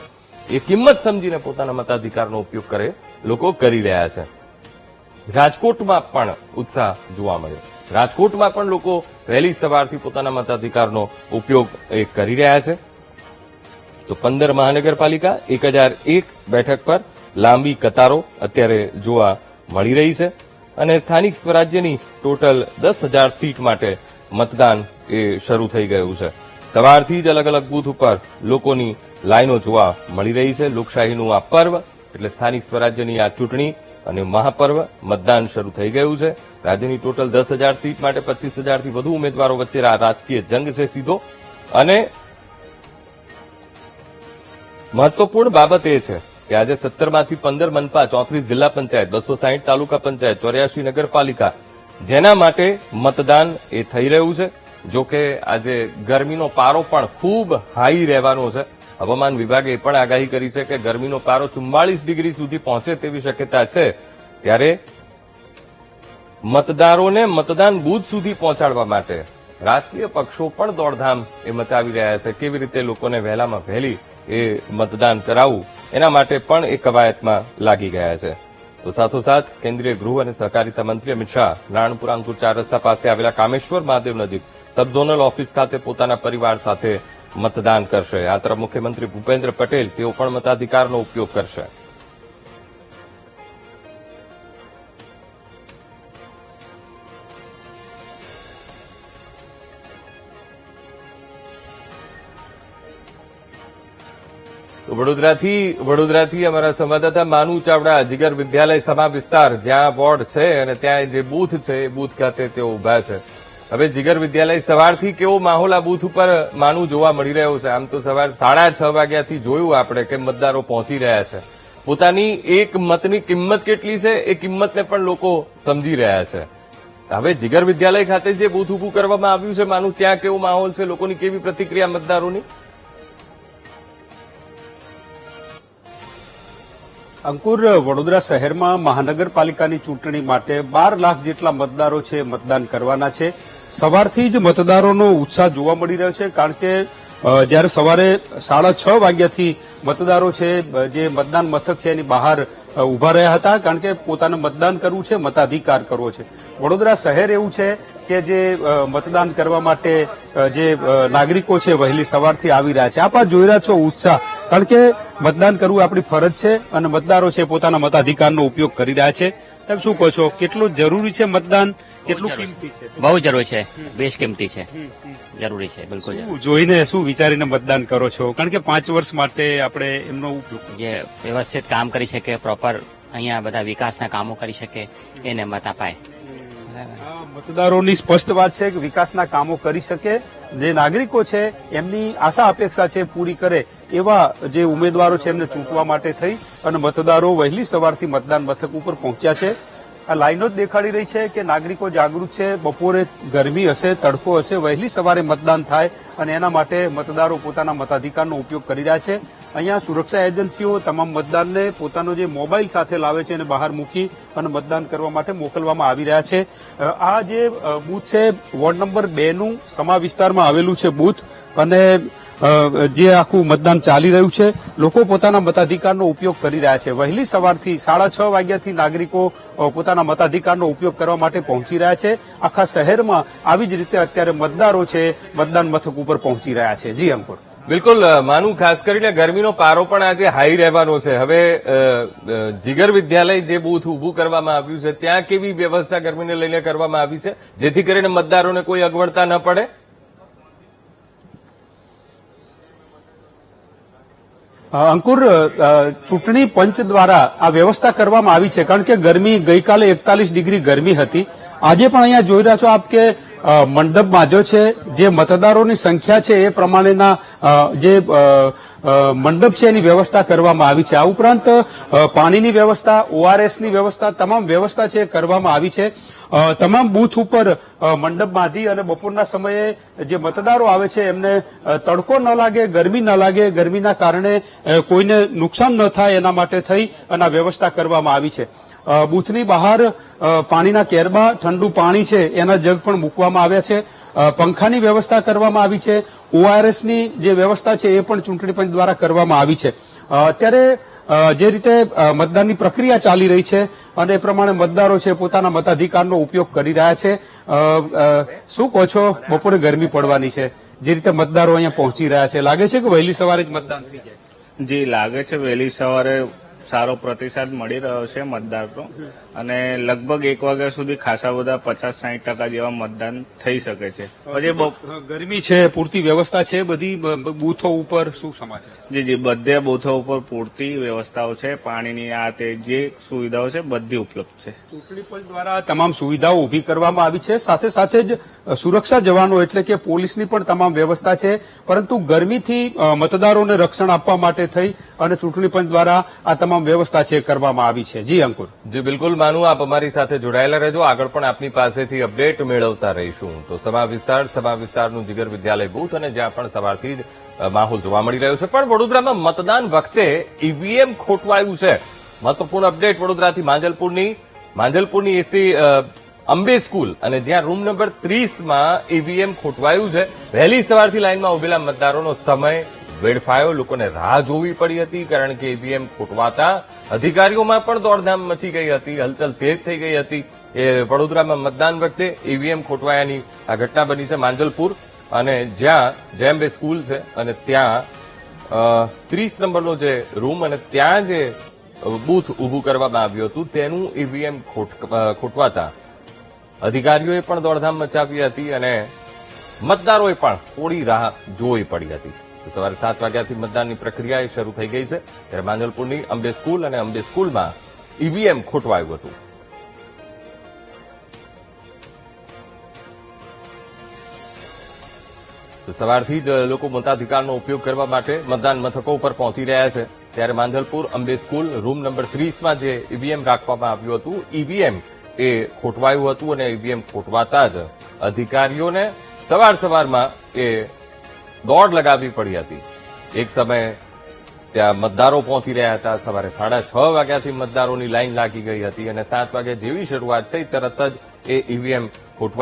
એ કિંમત સમજીને પોતાના મતાધિકારનો ઉપયોગ લોકો કરી રહ્યા છે. રાજકોટમાં પણ ઉત્સાહ જોવા મળ્યો. રાજકોટમાં પણ લોકો વહેલી સવારથી પોતાના મતાધિકારનો ઉપયોગ કરી રહ્યા છે. તો 15 મહાનગરપાલિકા, 1001 બેઠક પર લાંબી કતારો અત્યારે જોવા મળી રહી છે અને સ્થાનિક સ્વરાજ્યની ટોટલ 10,000 સીટ માટે મતદાન એ શરૂ થઈ ગયું છે. સવારથી જ અલગ અલગ બૂથ ઉપર લોકોની લાઈનો જોવા મળી રહી છે. લોકશાહીનું આ પર્વ એટલે સ્થાનિક સ્વરાજ્યની આ ચૂંટણી અને મહાપર્વ મતદાન શરૂ થઈ ગયું છે. રાજ્યની ટોટલ 10,000 સીટ માટે 25,000થી વધુ ઉમેદવારો વચ્ચે આ રાજકીય જંગ છે સીધો. અને મહત્વપૂર્ણ બાબત એ છે કે આજે 17માંથી 15 મનપા, 34 જિલ્લા પંચાયત, 260 તાલુકા પંચાયત, 84 નગરપાલિકા જેના માટે મતદાન એ થઈ રહ્યું છે. જો કે આજે ગરમીનો પારો પણ ખૂબ હાઈ રહેવાનો છે. હવામાન વિભાગે એ પણ આગાહી કરી છે કે ગરમીનો પારો 44 ડિગ્રી સુધી પહોંચે તેવી શક્યતા છે. ત્યારે મતદારોને મતદાન બૂથ સુધી પહોંચાડવા માટે રાજકીય પક્ષો પણ દોડધામ એ મચાવી રહ્યા છે. કેવી રીતે લોકોને વહેલામાં વહેલી એ મતદાન કરાવવું એના માટે પણ એ કવાયતમાં લાગી ગયા છે. તો સાથોસાથ કેન્દ્રીય ગૃહ અને સહકારિતા મંત્રી અમિત શાહ રાણપુરા અંકુર 4 રસ્તા પાસે આવેલા કામેશ્વર મહાદેવ નજીક સબઝોનલ ઓફિસ ખાતે પોતાના પરિવાર સાથે મતદાન કરશે. આ તરફ મુખ્યમંત્રી ભૂપેન્દ્ર પટેલ તેઓ પણ મતાધિકારનો ઉપયોગ કરશે. વડોદરાથી અમારા સંવાદદાતા માનુ ચાવડા જીગર વિદ્યાલય સમા વિસ્તાર જ્યાં વોર્ડ છે અને ત્યાં જે બૂથ છે એ બૂથ ખાતે તેઓ ઉભા છે. હવે જીગર વિદ્યાલય સવારથી કેવો માહોલ આ બૂથ ઉપર માનું જોવા મળી રહ્યો છે? આમ તો સવાર 6:30 વાગ્યાથી જોયું આપણે કે મતદારો પહોંચી રહ્યા છે. પોતાની એક મતની કિંમત કેટલી છે એ કિંમતને પણ લોકો સમજી રહ્યા છે. હવે જીગર વિદ્યાલય ખાતે જે બૂથ ઉભું કરવામાં આવ્યું છે માનું, ત્યાં કેવો માહોલ છે, લોકોની કેવી પ્રતિક્રિયા મતદારોની? અંકુર, વડોદરા શહેરમાં મહાનગરપાલિકાની ચૂંટણી માટે 12 લાખ જેટલા મતદારો છે મતદાન કરવાના છે. સવારથી જ મતદારોનો ઉત્સાહ જોવા મળી રહ્યો છે, કારણ કે જ્યારે સવારે 6:30 વાગ્યાથી મતદારો છે જે મતદાન મથક છે એની બહાર ઉભા રહ્યા હતા, કારણ કે પોતાને મતદાન કરવું છે, મતાધિકાર કરવો છે. વડોદરા શહેર એવું છે કે જે મતદાન કરવા માટે જે નાગરિકો છે વહેલી સવારથી આવી રહ્યા છે. આપ આ જોઈ રહ્યા છો ઉત્સાહ, કારણ કે મતદાન કરવું આપણી ફરજ છે અને મતદારો છે પોતાના મતાધિકારનો ઉપયોગ કરી રહ્યા છે. તમે શું કહો છો, કેટલું જરૂરી છે મતદાન, કેટલું કિંમતી છે? બહુ જરૂરી છે, બેશ કિંમતી છે, જરૂરી છે, બિલકુલ. જોઈને શું વિચારીને મતદાન કરો છો? કારણ કે 5 વર્ષ માટે આપણે એમનો જે વ્યવસ્થિત કામ કરી શકે, પ્રોપર અહીંયા બધા વિકાસના કામો કરી શકે એને મત અપાય. મતદારોની સ્પષ્ટ વાત છે કે વિકાસના કામો કરી શકે, જે નાગરિકો છે એમની આશા અપેક્ષા છે પૂરી કરે એવા જે ઉમેદવારો છે એમને ચૂંટવા માટે થઈ અને મતદારો વહેલી સવારથી મતદાન મથક ઉપર પહોંચ્યા છે. આ લાઈનો જ દેખાડી રહી છે કે નાગરિકો જાગૃત છે. બપોરે ગરમી હશે, તડકો હશે, વહેલી સવારે મતદાન થાય અને એના માટે મતદારો પોતાના મતાધિકારનો ઉપયોગ કરી રહ્યા છે. અહીંયા સુરક્ષા એજન્સીઓ તમામ મતદારને પોતાનો જે મોબાઈલ સાથે લાવે છે એને બહાર મૂકી અને મતદાન કરવા માટે મોકલવામાં આવી રહ્યા છે. આ જે બૂથ છે વોર્ડ નંબર 2 નું સમા વિસ્તારમાં આવેલું છે બૂથ, અને જે આખું મતદાન ચાલી રહ્યું છે, લોકો પોતાના મતાધિકારનો ઉપયોગ કરી રહ્યા છે. વહેલી સવારથી 6:30 વાગ્યાથી નાગરિકો પોતાના મતાધિકારનો ઉપયોગ કરવા માટે પહોંચી રહ્યા છે. આખા શહેરમાં આવી જ રીતે અત્યારે મતદારો છે મતદાન મથક ઉપર પહોંચી રહ્યા છે. જી અંકુર. બિલકુલ માનું, ખાસ કરીને ગરમીનો પારો પણ આજે હાઈ રહેવાનો છે. હવે જીગર વિદ્યાલય જે બૂથ ઉભું કરવામાં આવ્યું છે ત્યાં કેવી વ્યવસ્થા ગરમીને લઈને કરવામાં આવી છે જેથી કરીને મતદારોને કોઈ અગવડતા ન પડે? અંકુર, ચૂંટણી પંચ દ્વારા આ વ્યવસ્થા કરવામાં આવી છે, કારણ કે ગરમી ગઈકાલે 41 ડિગ્રી ગરમી હતી. આજે પણ અહીંયા જોઈ રહ્યા છો આપ કે મંડપ બાંધ્યો છે. જે મતદારોની સંખ્યા છે એ પ્રમાણેના જે મંડપ છે એની વ્યવસ્થા કરવામાં આવી છે. આ ઉપરાંત પાણીની વ્યવસ્થા, ORSની વ્યવસ્થા, તમામ વ્યવસ્થા છે કરવામાં આવી છે. તમામ બૂથ ઉપર મંડપ બાંધી અને બપોરના સમયે જે મતદારો આવે છે એમને તડકો ન લાગે, ગરમી ન લાગે, ગરમીના કારણે કોઈને નુકસાન ન થાય એના માટે થઈ અને આ વ્યવસ્થા કરવામાં આવી છે. બૂથની બહાર પાણીના કેરબા, ઠંડુ પાણી છે એના જગ પણ મૂકવામાં આવ્યા છે. પંખાની વ્યવસ્થા કરવામાં આવી છે. ORSની જે વ્યવસ્થા છે એ પણ ચૂંટણી પંચ દ્વારા કરવામાં આવી છે. અત્યારે જે રીતે મતદાનની પ્રક્રિયા ચાલી રહી છે અને એ પ્રમાણે મતદારો છે પોતાના મતાધિકારનો ઉપયોગ કરી રહ્યા છે. શું કહો છો, બપોરે ગરમી પડવાની છે, જે રીતે મતદારો અહીંયા પહોંચી રહ્યા છે, લાગે છે કે વહેલી સવારે જ મતદાન થઈ જાય? જી, લાગે છે વહેલી સવારે સારો પ્રતિસાદ મળી રહ્યો છે મતદારનો, અને લગભગ 1 વાગ્યા સુધી ખાસા બધા 50-60% જેવા મતદાન થઈ શકે છે. પછી ગરમી છે, પૂરતી વ્યવસ્થા છે બધી બૂથો ઉપર? શું સમાચાર? જી, બધે બૂથો ઉપર પૂરતી વ્યવસ્થાઓ છે. પાણીની આ તે જે સુવિધાઓ છે બધી ઉપલબ્ધ છે. ચૂંટણી પંચ દ્વારા તમામ સુવિધાઓ ઉભી કરવામાં આવી છે. સાથે સાથે જ સુરક્ષા જવાનો એટલે કે પોલીસની પણ તમામ વ્યવસ્થા છે, પરંતુ ગરમીથી મતદારોને રક્ષણ આપવા માટે થઈ અને ચૂંટણી પંચ દ્વારા આ તમામ વ્યવસ્થા છે કરવામાં આવી છે. જી અંકુર. જી બિલકુલ માનું, આપ અમારી સાથે જોડાયેલા રહેજો. આગળ પણ આપની પાસેથી અપડેટ મેળવતા રહીશું. તો સમા વિસ્તારનું જીગર વિદ્યાલય બૂથ, અને જ્યાં પણ સવારથી જ માહોલ જોવા મળી રહ્યો છે. પણ વડોદરામાં મતદાન વખતે ઈવીએમ ખોટવાયું છે. મહત્વપૂર્ણ અપડેટ વડોદરાથી માંજલપુરની એસી અંબે સ્કૂલ અને જ્યાં રૂમ નંબર 30માં ઈવીએમ ખોટવાયું છે. વહેલી સવારથી લાઇનમાં ઉભેલા મતદારોનો સમય વેડફાયો. લોકોને રાહ જોવી પડી હતી, કારણ કે ઈવીએમ ખોટવાતા અધિકારીઓમાં પણ દોડધામ મચી ગઈ હતી, હલચલ તેજ થઈ ગઈ હતી. એ વડોદરામાં મતદાન વખતે ઈવીએમ ખોટવાયાની આ ઘટના બની છે માંજલપુર, અને જ્યાં જેમ્બે સ્કૂલ છે અને ત્યાં 30 નંબરનો જે રૂમ અને ત્યાં જે બૂથ ઉભું કરવામાં આવ્યું હતું તેનું ઈવીએમ ખોટવાતા અધિકારીઓએ પણ દોડધામ મચાવી હતી અને મતદારોએ પણ થોડી રાહ જોવી પડી હતી. સવારે 7 વાગ્યાથી મતદાનની પ્રક્રિયા શરૂ થઈ ગઈ છે, ત્યારે માંજલપુરની અંબે સ્કૂલ અને અંબે સ્કૂલમાં ઈવીએમ ખોટવાયું હતું. સવારથી જ લોકો મતાધિકારનો ઉપયોગ કરવા માટે મતદાન મથકો ઉપર પહોંચી રહ્યા છે. ત્યારે Manjalpur Ambe school room number 30માં જે ઈવીએમ રાખવામાં આવ્યું હતું, ઈવીએમ એ ખોટવાયું હતું, અને ઈવીએમ ખોટવાતા જ અધિકારીઓને સવારમાં એ દોડ લગાવવી પડી હતી. એક સમયે ત્યાં મતદારો પહોંચી રહ્યા હતા. સવારે 6:30 વાગ્યાથી મતદારોની લાઈન લાગી ગઈ હતી અને 7 વાગ્યા જેવી શરૂઆત થઈ તરત જ એ ઈવીએમ ખોટવાઈ